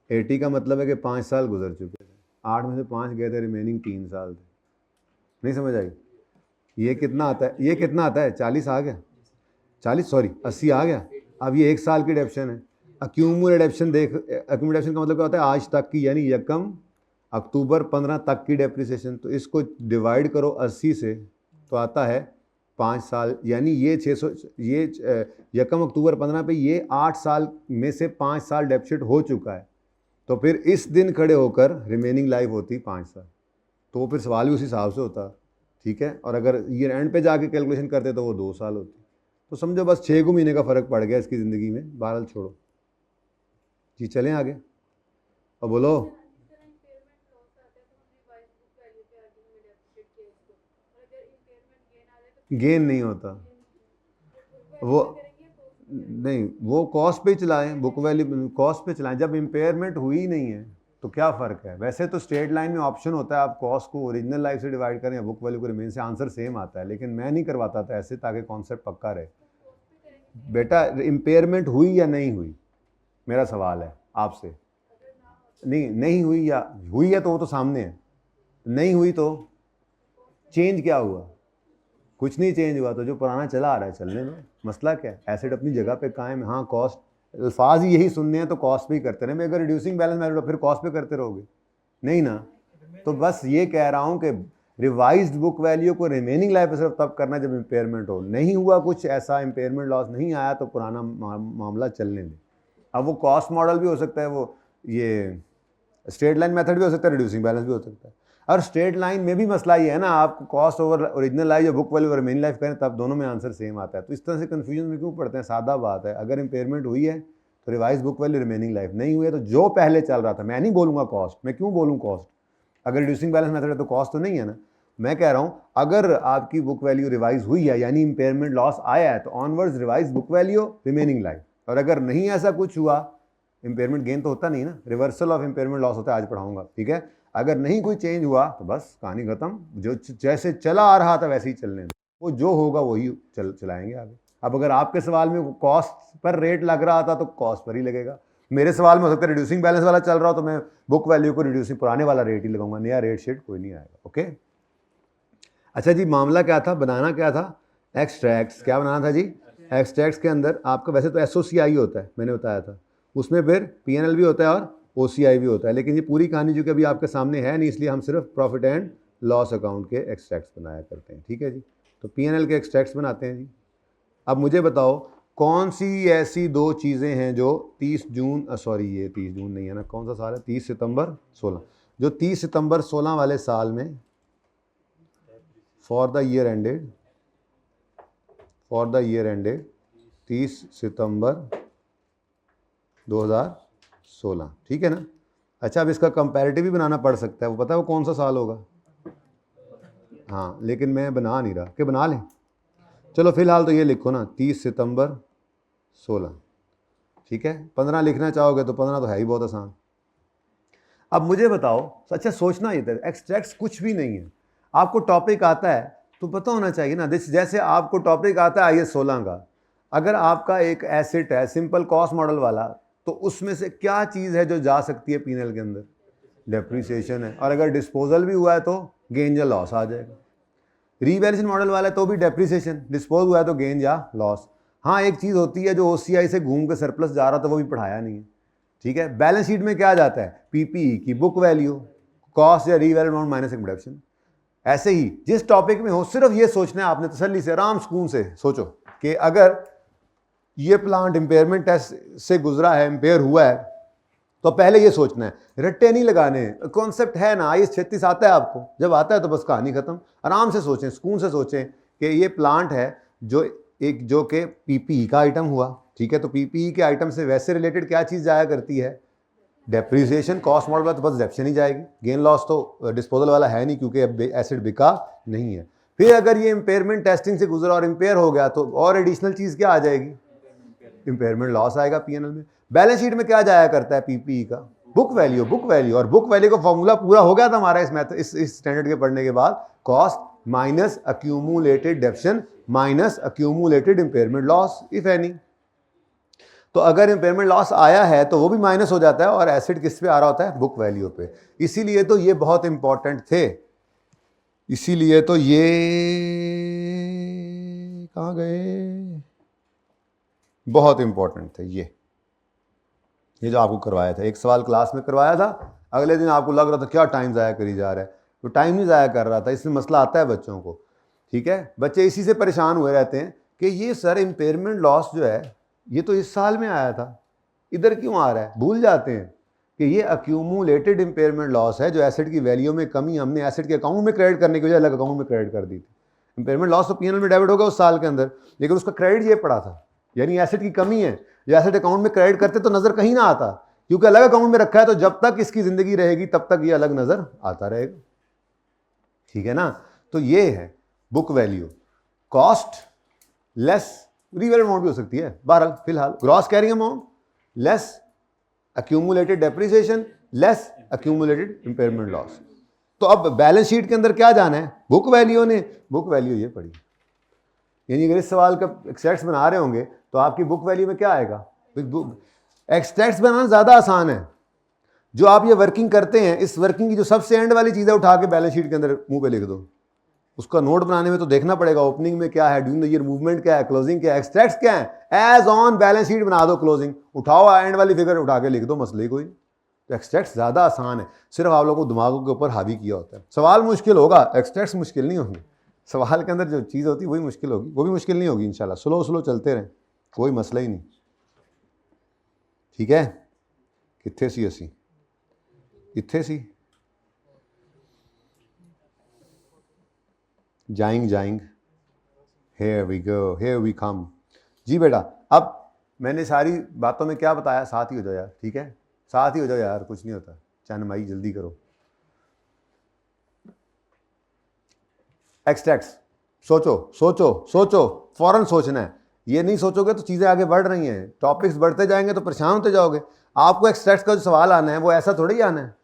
80 का मतलब है कि 5 साल गुजर चुके थे, 8 में से 5 गए थे, रिमेनिंग 3 साल थे। नहीं समझ आई? ये कितना आता है? ये कितना आता है? 40 आ गया, 40 सॉरी 80 आ गया। अब ये 1 साल की डेप्शन है। अक्यूमुलेशन देख, अक्यूमुलेशन का मतलब क्या होता है? आज तक की, यानी यकम अक्टूबर 15 तक की डेप्रिसिएशन। तो इसको डिवाइड करो 80 से तो आता है 5 साल, यानी ये 600, ये यकम अक्टूबर 15 पे ये 8 साल में से 5 साल डेप्सिट हो चुका है, तो फिर इस दिन खड़े होकर रिमेनिंग लाइफ होती 5 साल, तो फिर सवाल भी उस हिसाब से होता। ठीक है। और अगर ईयर एंड पे जाके कैलकुलेशन करते तो वो 2 साल होती। तो समझो बस 6 महीने का फ़र्क पड़ गया इसकी ज़िंदगी में। बहरहाल छोड़ो जी, चलें आगे और बोलो। गेन नहीं होता, वो नहीं, वो कॉस्ट पे चलाएं, बुक वैल्यू कॉस्ट पे चलाएं। जब इम्पेयरमेंट हुई नहीं है तो क्या फ़र्क है? वैसे तो स्ट्रेट लाइन में ऑप्शन होता है, आप कॉस्ट को ओरिजिनल लाइफ से डिवाइड करें या बुक वैल्यू को रिमेन से, आंसर सेम आता है, लेकिन मैं नहीं करवाता था ऐसे ताकि कॉन्सेप्ट पक्का रहे। बेटा इम्पेयरमेंट हुई या नहीं हुई, मेरा सवाल है आपसे। नहीं हुई या हुई है तो वो तो सामने है, नहीं हुई तो चेंज क्या हुआ? कुछ नहीं चेंज हुआ, तो जो पुराना चला आ रहा है चलने में, मसला क्या है? एसेट अपनी जगह पे कायम है। हाँ कॉस्ट, अल्फाज ही यही सुनने हैं तो कॉस्ट पे ही करते रहे। मैं अगर रिड्यूसिंग बैलेंस मेथड तो फिर कॉस्ट पे करते रहोगे नहीं ना। तो बस ये कह रहा हूँ कि रिवाइज्ड बुक वैल्यू को रिमेनिंग लाइफ पे सिर्फ तब करना जब इम्पेयरमेंट हो। नहीं हुआ कुछ ऐसा, इम्पेयरमेंट लॉस नहीं आया तो पुराना मामला चलने दें। अब वो कॉस्ट मॉडल भी हो सकता है, वो ये स्ट्रेट लाइन मेथड भी हो सकता है, रिड्यूसिंग बैलेंस भी हो सकता है। और स्ट्रेट लाइन में भी मसला ये है ना, आप कॉस्ट ओवर ओरिजिनल लाइफ या book value over remaining life करें तब दोनों में आंसर सेम आता है। तो इस तरह से कन्फ्यूजन में क्यों पड़ते हैं? सादा बात है, अगर इम्पेयरमेंट हुई है तो revise book value remaining life, नहीं हुई है तो जो पहले चल रहा था, मैं नहीं बोलूँगा कॉस्ट, मैं क्यों बोलूँ कॉस्ट? अगर रिड्यूसिंग बैलेंस मेथड है तो कॉस्ट तो नहीं है ना। मैं कह रहा हूँ अगर आपकी बुक वैल्यू रिवाइज हुई है यानी इम्पेयरमेंट लॉस आया है तो onwards revise book value remaining life. और अगर नहीं ऐसा कुछ हुआ, इम्पेयरमेंट गेन तो होता नहीं ना, रिवर्सल ऑफ इम्पेयरमेंट लॉस होता है, आज पढ़ाऊंगा। ठीक है। अगर नहीं कोई चेंज हुआ तो बस कहानी खत्म, जो जैसे चला आ रहा था वैसे ही चलने दो, वो जो होगा वही चलाएंगे आगे। अब अगर आपके सवाल में कॉस्ट पर रेट लग रहा था तो कॉस्ट पर ही लगेगा। मेरे सवाल में हो सकता है रिड्यूसिंग बैलेंस वाला चल रहा हो तो मैं बुक वैल्यू को रिड्यूसिंग पुराने वाला रेट ही लगाऊंगा, नया रेट शीट कोई नहीं आएगा। ओके। अच्छा जी, मामला क्या था, बनाना क्या था? एक्सट्रैक्ट्स। क्या बनाना था जी? एक्सट्रैक्ट्स के अंदर आपका वैसे तो SOCI होता है, मैंने बताया था, उसमें फिर PNL भी होता है और OCI भी होता है, लेकिन ये पूरी कहानी जो कि अभी आपके सामने है नहीं, इसलिए हम सिर्फ प्रॉफिट एंड लॉस अकाउंट के एक्सट्रैक्ट्स बनाया करते हैं। ठीक है जी, तो P&L के एक्सट्रैक्ट्स बनाते हैं जी। अब मुझे बताओ कौन सी ऐसी दो चीज़ें हैं जो 30 जून ये 30 जून नहीं है ना, कौन सा साल है, 30 सितंबर 16, जो 30 सितंबर 16 वाले साल में फॉर द ईयर एंडेड 30 सितंबर 2016, ठीक है ना। अच्छा, अब इसका कंपैरेटिव भी बनाना पड़ सकता है, वो पता है वो कौन सा साल होगा? हाँ, लेकिन मैं बना नहीं रहा, कि बना लें? चलो फिलहाल तो ये लिखो ना, 30 सितंबर 16, ठीक है। 15 लिखना चाहोगे तो 15 तो है ही बहुत आसान। अब मुझे बताओ, अच्छा सोचना इधर, एक्सट्रैक्ट्स कुछ भी नहीं है, आपको टॉपिक आता है तो पता होना चाहिए ना। जैसे आपको टॉपिक आता है IAS 16 का, अगर आपका एक एसेट है सिंपल कॉस्ट मॉडल वाला, तो उसमें से क्या चीज़ है जो जा सकती है P&L के अंदर? डेप्रिसिएशन है, और अगर डिस्पोजल भी हुआ है तो गेन या लॉस आ जाएगा। रीवैल्यूएशन मॉडल वाला है तो भी डेप्रिसिएशन, डिस्पोज हुआ है तो गेन या लॉस। हाँ, एक चीज़ होती है जो OCI से घूम के सरप्लस जा रहा था, वो भी पढ़ाया नहीं है, ठीक है। बैलेंस शीट में क्या जाता है? PPE की बुक वैल्यू, कॉस्ट या रीवैल्यू अमाउंट माइनस प्रोडक्शन। ऐसे ही जिस टॉपिक में हो, सिर्फ ये सोचना है आपने, तसल्ली से, आराम सुकून से सोचो कि अगर ये प्लांट इंपेयरमेंट टेस्ट से गुजरा है, इंपेयर हुआ है, तो पहले ये सोचना है, रट्टे नहीं लगाने। कॉन्सेप्ट है ना, IAS 36 आता है आपको, जब आता है तो बस कहानी खत्म। आराम से सोचें, सुकून से सोचें कि ये प्लांट है जो कि PPE का आइटम हुआ, ठीक है। तो PPE के आइटम से वैसे रिलेटेड क्या चीज़ जाया करती है? डेप्रिसिएशन। कॉस्ट मॉडल वाला तो बस डेप्शन ही जाएगी, गेन लॉस तो डिस्पोजल वाला है नहीं, क्योंकि अब एसिड बिका नहीं है। फिर अगर ये इंपेयरमेंट टेस्टिंग से गुजरा और इंपेयर हो गया तो और एडिशनल चीज़ क्या आ जाएगी? इंपेयरमेंट लॉस आएगा P&L में। बैलेंस शीट में क्या जाया करता है PPE का? Book value. और बुक वैल्यू का फॉर्मूला पूरा हो गया था हमारा इस स्टैंडर्ड के पढ़ने के बाद, cost minus accumulated डेप्शन minus accumulated impairment loss if any. तो अगर इंपेयरमेंट लॉस आया है तो वो भी माइनस हो जाता है, और एसिड किस पे आ रहा होता है? बुक वैल्यू पे। इसीलिए तो ये बहुत इंपॉर्टेंट थे, इसीलिए तो ये कहाँ गए, बहुत इंपॉर्टेंट थे ये जो आपको करवाया था। एक सवाल क्लास में करवाया था, अगले दिन आपको लग रहा था क्या टाइम ज़ाया करी जा रहा है, तो टाइम नहीं ज़ाया कर रहा था, इसमें मसला आता है बच्चों को, ठीक है। बच्चे इसी से परेशान हुए रहते हैं कि ये सर इंपेयरमेंट लॉस जो है ये तो इस साल में आया था, इधर क्यों आ रहा है? भूल जाते हैं कि ये अक्यूमुलेटेड इंपेयरमेंट लॉस है, जो एसेट की वैल्यू में कमी हमने एसेट के अकाउंट में क्रेडिट करने की वजह अलग अकाउंट में क्रेडिट कर दी थी। इंपेयरमेंट लॉस तो P&L में डेबिट होगा उस साल के अंदर, लेकिन उसका क्रेडिट ये पड़ा था, यानी एसेट की कमी है, जो एसेट अकाउंट में क्रेडिट करते तो नजर कहीं ना आता, क्योंकि अलग अकाउंट में रखा है, तो जब तक इसकी जिंदगी रहेगी तब तक ये अलग नजर आता रहेगा, ठीक है ना। तो ये है book value, cost less revalue amount भी हो सकती है, बहरहाल फिलहाल gross carrying amount less accumulated depreciation less accumulated impairment loss. तो अब बैलेंस शीट के अंदर क्या जाना है? बुक वैल्यू ने, बुक वैल्यू ये पड़ी, यानी अगर इस सवाल का एक्सट्रैक्ट्स बना रहे होंगे तो आपकी बुक वैल्यू में क्या आएगा? एक्सट्रैक्ट्स बनाना ज़्यादा आसान है, जो आप ये वर्किंग करते हैं, इस वर्किंग की जो सबसे एंड वाली चीज़ है उठा के बैलेंस शीट के अंदर मुंह पे लिख दो। उसका नोट बनाने में तो देखना पड़ेगा, ओपनिंग में क्या है, ड्यूरिंग द ईयर मूवमेंट क्या है, क्लोजिंग क्या है, एक्सट्रैक्ट्स क्या है, एज ऑन बैलेंस शीट बना दो, क्लोजिंग उठाओ, एंड वाली फिगर उठा के लिख दो, मसले कोई। तो एक्सट्रैक्ट्स ज़्यादा आसान है, सिर्फ आप लोगों को दिमागों के ऊपर हावी किया होता है। सवाल मुश्किल होगा, एक्सट्रैक्ट्स मुश्किल नहीं होंगे, सवाल के अंदर जो चीज़ होती है वही मुश्किल होगी, वो भी मुश्किल नहीं होगी इंशाल्लाह, स्लो चलते रहें, कोई मसला ही नहीं, ठीक है। कित्थे सी असी, इत्थे सी, जाइंग here we come जी बेटा। अब मैंने सारी बातों में क्या बताया, साथ ही हो जाओ यार, ठीक है, साथ ही हो जाओ यार, कुछ नहीं होता, चैनमाई जल्दी करो। एक्सट्रैक्ट्स, सोचो, फौरन सोचना है, ये नहीं सोचोगे तो चीज़ें आगे बढ़ रही हैं, टॉपिक्स बढ़ते जाएंगे तो परेशान होते जाओगे। आपको एक्सट्रैक्ट्स का जो सवाल आना है वो ऐसा थोड़ी ही आना है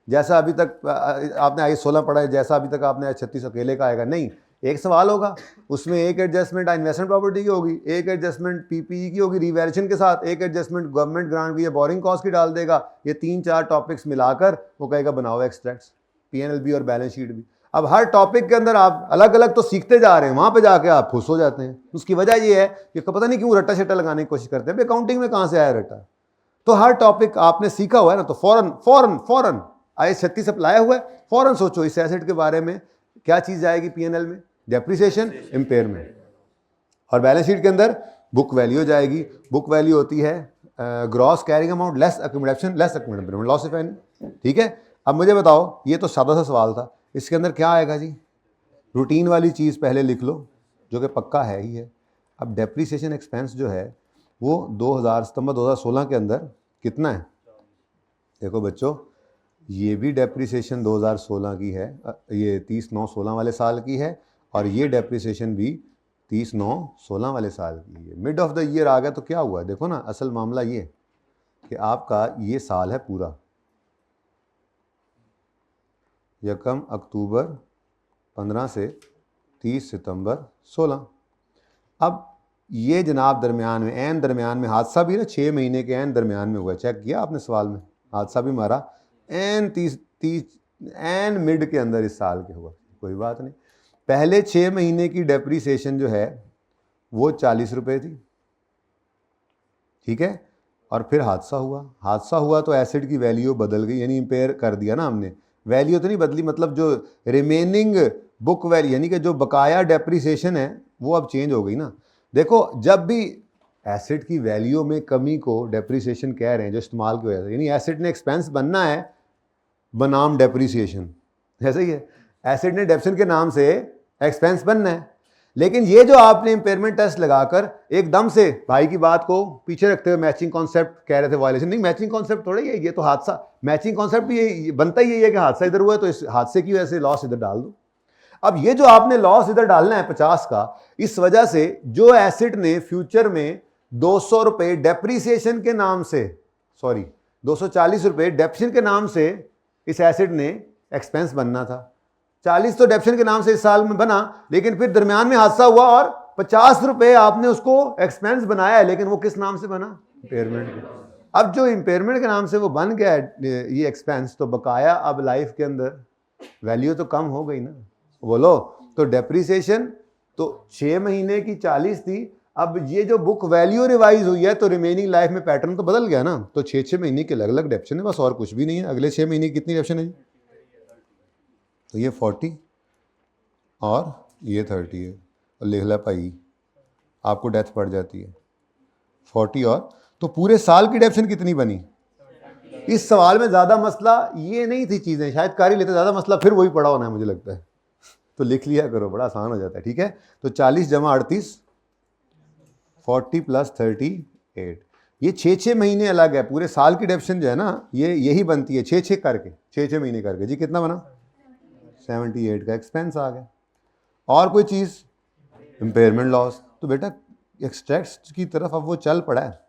जैसा अभी तक आपने IAS 16 पढ़ा है, जैसा अभी तक आपने IAS 36 अकेले का आएगा, नहीं। एक सवाल होगा, उसमें एक एडजस्टमेंट इन्वेस्टमेंट प्रॉपर्टी की होगी, एक एडजस्टमेंट PPE की होगी रिवैल्यूएशन के साथ, एक एडजस्टमेंट गवर्नमेंट ग्रांट की या बोरिंग कॉस्ट की डाल देगा। ये 3-4 टॉपिक्स मिलाकर वो कहेगा बनाओ एक्सट्रैक्ट्स, P&L भी और बैलेंस शीट भी। अब हर टॉपिक के अंदर आप अलग अलग तो सीखते जा रहे हैं, वहाँ पे जाके आप खुश हो जाते हैं। उसकी वजह ये है कि पता नहीं क्यों रट्टा शट्टा लगाने की कोशिश करते हैं, अकाउंटिंग में कहाँ से आया रट्टा। तो हर टॉपिक आपने सीखा हुआ है ना, तो फौरन IAS 36 अप्लाई हुआ है, फौरन सोचो इस एसेट के बारे में क्या चीज़ जाएगी पीएनएल में? Depreciation, impairment. और बैलेंस शीट के अंदर बुक वैल्यू जाएगी। बुक वैल्यू होती है gross carrying amount less accumulation less accumulation loss if any. ठीक है, अब मुझे बताओ, ये तो सादा सा सवाल था, इसके अंदर क्या आएगा जी? रूटीन वाली चीज़ पहले लिख लो जो कि पक्का है ही है। अब डेप्रिसिएशन एक्सपेंस जो है वो 2000 सितंबर 2016 के अंदर कितना है? देखो बच्चों, ये भी डेप्रिसिएशन 2016 की है, ये 30/9/16 वाले साल की है, और ये डेप्रिसिएशन भी 30/9/16 वाले साल की है। मिड ऑफ द ईयर आ गया तो क्या हुआ? देखो ना, असल मामला ये कि आपका ये साल है पूरा, यकम अक्टूबर 15 से 30 सितंबर 16। अब ये जनाब दरमियान में, एन दरमियान में हादसा भी ना 6 महीने के एन दरमियान में हुआ। चेक किया आपने सवाल में? हादसा भी मारा एन 30 एन मिड के अंदर इस साल के हुआ। कोई बात नहीं, पहले 6 महीने की डेप्रिसिएशन जो है वो 40 रुपये थी। ठीक है, और फिर हादसा हुआ तो एसेट की वैल्यू बदल गई, यानी इम्पेयर कर दिया ना हमने। वैल्यू तो नहीं बदली, मतलब जो रिमेनिंग बुक वैल्यू यानी कि जो बकाया डेप्रिसिएशन है वो अब चेंज हो गई ना। देखो, जब भी एसेट की वैल्यू में कमी को डेप्रिसिएशन कह रहे हैं जो इस्तेमाल की वजह से, यानी एसेट ने एक्सपेंस बनना है बनाम डेप्रिसिएशन, ऐसा ही है, एसेट ने डेप्रिसिएशन के नाम से एक्सपेंस बनना है। लेकिन ये जो आपने इंपेयरमेंट टेस्ट लगाकर एकदम से भाई की बात को पीछे रखते हुए मैचिंग कॉन्सेप्ट कह रहे थे, वायलेशन नहीं, मैचिंग कॉन्सेप्ट थोड़ा ये तो हादसा, मैचिंग कॉन्सेप्ट भी ये बनता ही है कि हादसा इधर हुआ है तो इस हादसे की वजह से लॉस इधर डाल दो। अब ये जो आपने लॉस इधर डालना है 50 का, इस वजह से जो एसेट ने फ्यूचर में 200 रुपए डेप्रिसिएशन के नाम से, सॉरी 240 रुपए डेप्रिसिएशन के नाम से इस एसेट ने एक्सपेंस बनना था, 40 तो डेप्रिसिएशन के नाम से इस साल में बना, लेकिन फिर दरमियान में हादसा हुआ और 50 रुपए आपने उसको एक्सपेंस बनाया है, लेकिन वो किस नाम से बना? इंपेयरमेंट के। अब जो इंपेयरमेंट के नाम से वो बन गया है ये एक्सपेंस, तो बकाया अब लाइफ के अंदर वैल्यू तो कम हो गई ना, बोलो। तो डेप्रिसिएशन तो 6 महीने की 40 थी, अब ये जो बुक वैल्यू रिवाइज हुई है तो रिमेनिंग लाइफ में पैटर्न तो बदल गया ना। तो 6 महीने के अलग अलग डेप्शन है, बस और कुछ भी नहीं है। अगले 6 महीने की कितनी डेप्शन है जी? तो ये 40 और ये 30 है, और लिख ला भाई, आपको डेथ पड़ जाती है 40 और, तो पूरे साल की डेप्शन कितनी बनी? इस सवाल में ज़्यादा मसला ये नहीं थी, चीज़ें शायद कर ही लेते, ज़्यादा मसला फिर वही पड़ा होना है मुझे लगता है, तो लिख लिया करो, बड़ा आसान हो जाता है। ठीक है, तो 40 जमा 38, 40 प्लस 38, ये 6 महीने अलग है। पूरे साल की डेप्शन जो है ना ये यही बनती है 6 करके, 6 महीने करके। जी कितना बना? 78 का एक्सपेंस आ गया। और कोई चीज़? Impairment loss. तो बेटा एक्सट्रैक्ट्स की तरफ अब वो चल पड़ा है,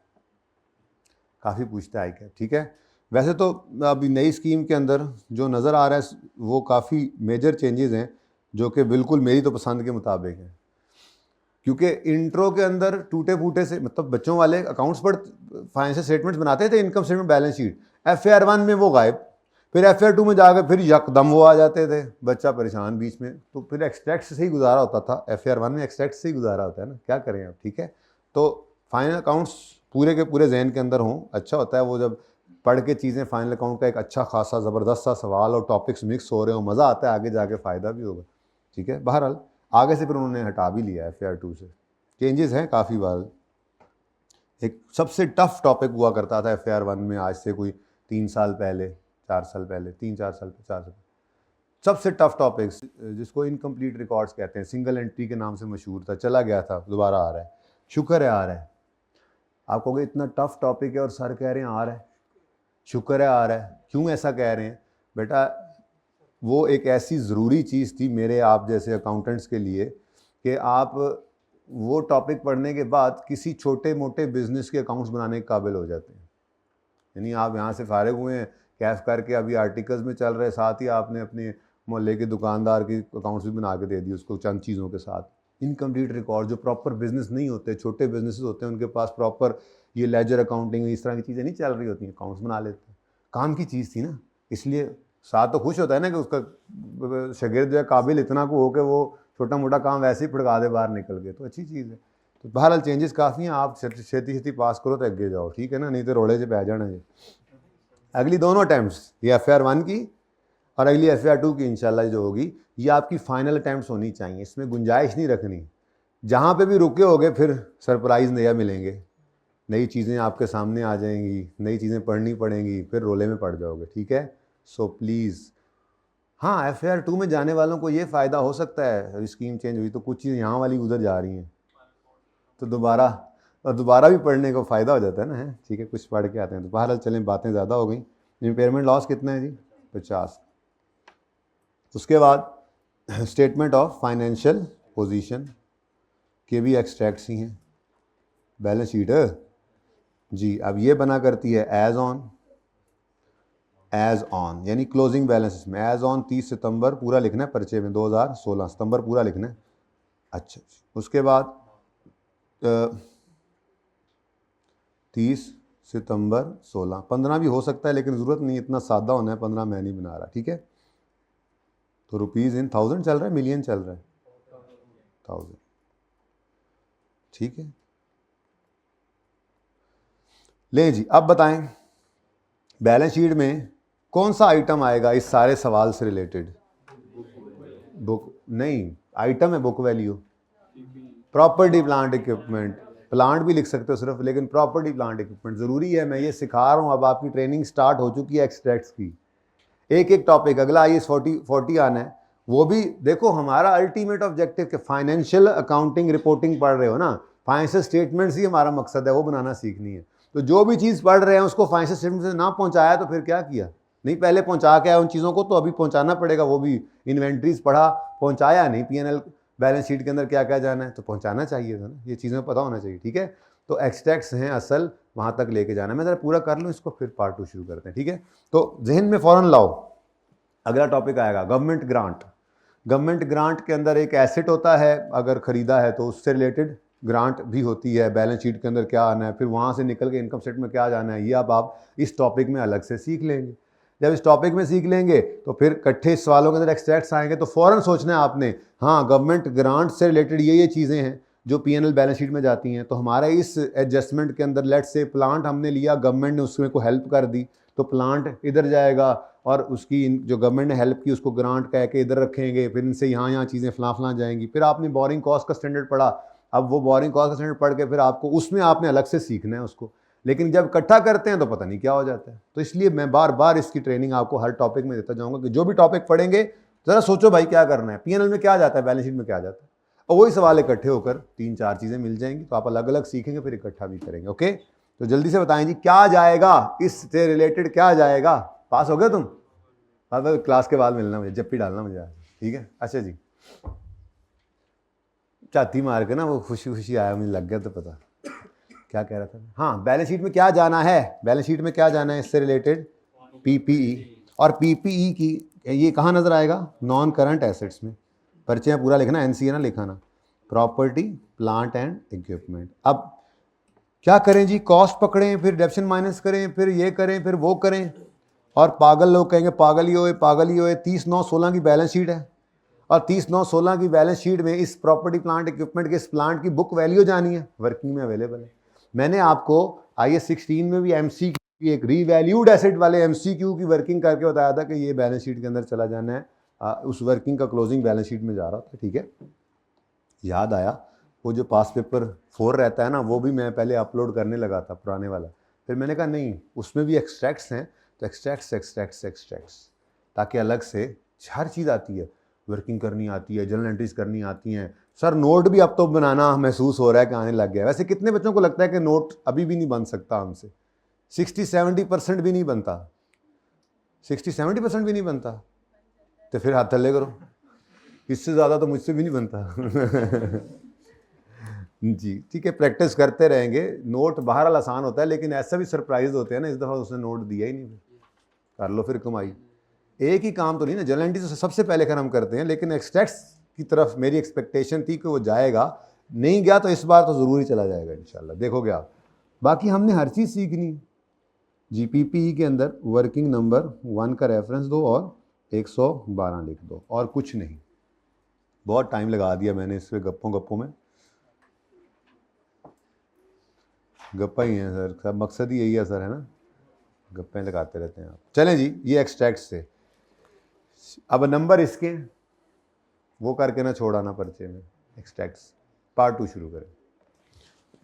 काफ़ी पूछता है क्या। ठीक है, वैसे तो अभी नई स्कीम के अंदर जो नज़र आ रहा है वो काफ़ी मेजर चेंजेस हैं जो कि बिल्कुल मेरी तो पसंद के मुताबिक है, क्योंकि इंट्रो के अंदर टूटे फूटे से, मतलब बच्चों वाले अकाउंट्स पर फाइनेंशियल स्टेटमेंट्स बनाते थे, income statement, balance sheet, FAR 1 में वो गायब, फिर FAR 2 में जाकर फिर यकदम वो आ जाते थे, बच्चा परेशान बीच में। तो फिर एक्सट्रैक्ट से ही गुजारा होता था, FAR 1 में एक्सट्रैक्ट से ही गुजारा होता है ना, क्या करें अब। ठीक है, तो फाइनल अकाउंट्स पूरे के पूरे जहन के अंदर हों, अच्छा होता है वो जब पढ़ के चीज़ें, फाइनल अकाउंट का एक अच्छा खासा ज़बरदस्त सा सवाल और टॉपिक्स मिक्स हो रहे हो, मज़ा आता है, आगे जाके फ़ायदा भी होगा। ठीक है, बहरहाल आगे से फिर उन्होंने हटा भी लिया FAR 2 से, चेंजेस हैं काफ़ी बार। एक सबसे टफ टॉपिक हुआ करता था FAR 1 में, आज से कोई 3 साल पहले, 4 साल पहले, 3-4 साल, 4 साल, सबसे टफ टॉपिक्स जिसको इनकम्प्लीट रिकॉर्ड्स कहते हैं, सिंगल एंट्री के नाम से मशहूर था, चला गया था, दोबारा आ रहा है, शुक्र है आ रहा है। आप कहोगे इतना टफ टॉपिक है और सर कह रहे हैं आ रहा है, शुक्र है आ रहा है। क्यों ऐसा कह रहे हैं बेटा? वो एक ऐसी ज़रूरी चीज़ थी मेरे आप जैसे अकाउंटेंट्स के लिए कि आप वो टॉपिक पढ़ने के बाद किसी छोटे मोटे बिजनेस के अकाउंट्स बनाने के काबिल हो जाते हैं। यानी आप यहाँ से फारिग हुए हैं कैफ करके, अभी आर्टिकल्स में चल रहे, साथ ही आपने अपने मोहल्ले के दुकानदार की अकाउंट्स भी बना के दे दी उसको चंद चीज़ों के साथ। इनकम्प्लीट रिकॉर्ड, जो प्रॉपर बिजनेस नहीं होते, छोटे बिजनेसेस होते हैं, उनके पास प्रॉपर ये लेजर अकाउंटिंग इस तरह की चीज़ें नहीं चल रही होती हैं, अकाउंट्स बना लेते हैं। काम की चीज़ थी ना, इसलिए साथ तो खुश होता है ना कि उसका शागिर्द जो है काबिल इतना को हो कि वो छोटा मोटा काम वैसे ही फड़का दे बाहर निकल के, तो अच्छी चीज़ है। तो बहरहाल चेंजेस काफ़ी हैं, आप छेती छेती पास करो तो आगे जाओ, ठीक है ना, नहीं तो रोड़े से बह जाना है। अगली दोनों अटैम्प्ट्स, ये FAR 1 की और अगली FAR 2 की इंशाल्लाह जो होगी ये आपकी फाइनल अटैम्प्ट्स होनी चाहिए, इसमें गुंजाइश नहीं रखनी। जहाँ पे भी रुके होगे फिर सरप्राइज़ नया मिलेंगे, नई चीज़ें आपके सामने आ जाएंगी, नई चीज़ें पढ़नी पड़ेंगी, फिर रोले में पड़ जाओगे, ठीक है। सो प्लीज़, हाँ FAR 2 में जाने वालों को ये फ़ायदा हो सकता है, स्कीम चेंज हुई तो कुछ चीज़ यहाँ वाली उधर जा रही हैं, तो दोबारा भी पढ़ने को फ़ायदा हो जाता है ना, है ठीक है, कुछ पढ़ के आते हैं। तो बहरहाल चलें, बातें ज़्यादा हो गई। इम्पेयरमेंट लॉस कितना है जी? 50। उसके बाद स्टेटमेंट ऑफ फाइनेंशियल पोजीशन के भी एक्सट्रैक्ट्स ही हैं, बैलेंस शीट जी। अब ये बना करती है एज ऑन यानी क्लोजिंग बैलेंस में एज ऑन 30 सितंबर पूरा लिखना है, पर्चे में 2016 सितंबर पूरा लिखना है। अच्छा, उसके बाद 30 सितंबर 16, 15 भी हो सकता है लेकिन ज़रूरत नहीं, इतना सादा होना है, 15 मैं नहीं बना रहा, ठीक है। तो रुपीज़ इन 1000 चल रहा है, मिलियन चल रहा है? 1000, ठीक है। ले जी, अब बताएं बैलेंस शीट में कौन सा आइटम आएगा इस सारे सवाल से रिलेटेड? बुक नहीं, आइटम है book value, property plant equipment, plant भी लिख सकते हो सिर्फ, लेकिन प्रॉपर्टी प्लांट इक्विपमेंट ज़रूरी है। मैं ये सिखा रहा हूँ, अब आपकी ट्रेनिंग स्टार्ट हो चुकी है एक्सट्रैक्ट्स की। एक एक टॉपिक, अगला IAS 40 आना है, वो भी देखो। हमारा अल्टीमेट ऑब्जेक्टिव के फाइनेंशियल अकाउंटिंग रिपोर्टिंग पढ़ रहे हो ना, फाइनेंशियल स्टेटमेंट्स ही हमारा मकसद है, वो बनाना सीखनी है। तो जो भी चीज़ पढ़ रहे हैं उसको फाइनेंशियल स्टेटमेंट से ना पहुंचाया तो फिर क्या किया? नहीं, पहले पहुंचा के आया उन चीज़ों को, तो अभी पहुंचाना पड़ेगा। वो भी इन्वेंट्रीज पढ़ा, पहुंचाया नहीं, P&L बैलेंस शीट के अंदर क्या क्या जाना है, तो पहुंचाना चाहिए था ना, ये चीज़ें पता होना चाहिए, ठीक है। तो एक्सट्रैक्ट्स हैं असल, वहाँ तक लेके जाना है। मैं ज़रा पूरा कर लूँ इसको, फिर पार्ट 2 शुरू करते हैं, ठीक है। तो जहन में फ़ौरन लाओ, अगला टॉपिक आएगा गवर्नमेंट ग्रांट। गवर्नमेंट ग्रांट के अंदर एक एसेट होता है, अगर खरीदा है तो उससे रिलेटेड ग्रांट भी होती है, बैलेंस शीट के अंदर क्या आना है, फिर वहाँ से निकल के इनकम स्टेटमेंट में क्या जाना है, ये अब आप इस टॉपिक में अलग से सीख लेंगे। जब इस टॉपिक में सीख लेंगे तो फिर इकट्ठे सवालों के अंदर एक्सट्रैक्ट्स आएंगे, तो फ़ौरन सोचना है आपने, हाँ गवर्नमेंट ग्रांट से रिलेटेड ये चीज़ें हैं जो P&L बैलेंस शीट में जाती हैं। तो हमारे इस एडजस्टमेंट के अंदर लेट्स से प्लांट हमने लिया, गवर्नमेंट ने उसमें को हेल्प कर दी, तो प्लांट इधर जाएगा, और उसकी जो गवर्नमेंट ने हेल्प की उसको ग्रांट कह के इधर रखेंगे, फिर इनसे यहाँ चीज़ें फलां जाएंगी। फिर आपने बोरिंग कॉस्ट का स्टैंडर्ड पढ़ा, अब वो बोरिंग कॉस्ट का स्टैंडर्ड पढ़ के फिर आपको उसमें आपने अलग से सीखना है उसको, लेकिन जब इकट्ठा करते हैं तो पता नहीं क्या हो जाता है। तो इसलिए मैं बार बार इसकी ट्रेनिंग आपको हर टॉपिक में देता जाऊँगा कि जो भी टॉपिक पढ़ेंगे ज़रा सोचो भाई क्या करना है, P&L में क्या जाता है, बैलेंस शीट में क्या जाता है, और वही सवाल इकट्ठे होकर 3-4 चीज़ें मिल जाएंगी, तो आप अलग अलग सीखेंगे, फिर इकट्ठा भी करेंगे। ओके, तो जल्दी से बताएं जी क्या जाएगा, इससे रिलेटेड क्या जाएगा। पास हो गए तुम? अब क्लास के बाद मिलना मुझे, जब भी डालना मुझे, ठीक है। अच्छा जी, छाती मार के ना वो खुशी खुशी आया, मुझे लग गया तो पता क्या कह रहा था। हाँ, बैलेंस शीट में क्या जाना है, बैलेंस शीट में क्या जाना है इससे रिलेटेड? PPE, और PPE की ये कहाँ नजर आएगा? नॉन करंट एसेट्स में। परिचय पूरा लिखना, NCA ना लिखाना, प्रॉपर्टी प्लांट एंड इक्विपमेंट। अब क्या करें जी, कॉस्ट पकड़ें, फिर डिडक्शन माइनस करें, फिर ये करें, फिर वो करें, और पागल लोग कहेंगे पागल ही होए पागल ही होए। 30/9/16 की बैलेंस शीट है, और 30/9/16 की बैलेंस शीट में इस प्रॉपर्टी प्लांट इक्विपमेंट के इस प्लांट की बुक वैल्यू जानी है, वर्किंग में अवेलेबल है। मैंने आपको IAS 16 में भी MCQ की एक रीवैल्यूड एसेट वाले MCQ की वर्किंग करके बताया था कि ये बैलेंस शीट के अंदर चला जाना है, उस वर्किंग का क्लोजिंग बैलेंस शीट में जा रहा था, ठीक है। याद आया, वो जो पास पेपर 4 रहता है ना, वो भी मैं पहले अपलोड करने लगा था पुराने वाला, फिर मैंने कहा नहीं, उसमें भी एक्सट्रैक्ट्स हैं, तो एक्सट्रैक्ट्स ताकि अलग से हर चीज़ आती है, वर्किंग करनी आती है, जर्नल एंट्रीज करनी आती हैं। सर नोट भी अब तो बनाना महसूस हो रहा है कि आने लग गया। वैसे कितने बच्चों को लगता है कि नोट अभी भी नहीं बन सकता हमसे? 60-70% भी नहीं बनता, 60-70% भी नहीं बनता, तो फिर हाथ थल्ले करो, इससे ज़्यादा तो मुझसे भी नहीं बनता जी, ठीक है, प्रैक्टिस करते रहेंगे। नोट बहरहाल आसान होता है, लेकिन ऐसा भी सरप्राइज होते हैं ना, इस दफ़ा उसने नोट दिया ही नहीं, कर लो फिर कमाई। एक ही काम तो नहीं ना, जर्नल एंट्री तो सबसे पहले खैर हम करते हैं, लेकिन एक्सट्रैक्ट्स की तरफ मेरी एक्सपेक्टेशन थी कि वो जाएगा, नहीं गया तो इस बार तो ज़रूर ही चला जाएगा इंशाल्लाह, देखोगे आप। बाकी हमने हर चीज़ सीखनी। GPPE के अंदर वर्किंग नंबर 1 का रेफरेंस दो और 112 लिख दो, और कुछ नहीं। बहुत टाइम लगा दिया मैंने इस पर, गप्पों में, गप्पा ही है सर, सब मकसद ही यही है सर, है ना, गप्पे लगाते रहते हैं आप। चलें जी, ये एक्सट्रैक्ट से अब नंबर इसके वो करके ना छोड़ाना पर्चे में एक्सट्रैक्ट्स। पार्ट 2 शुरू करें।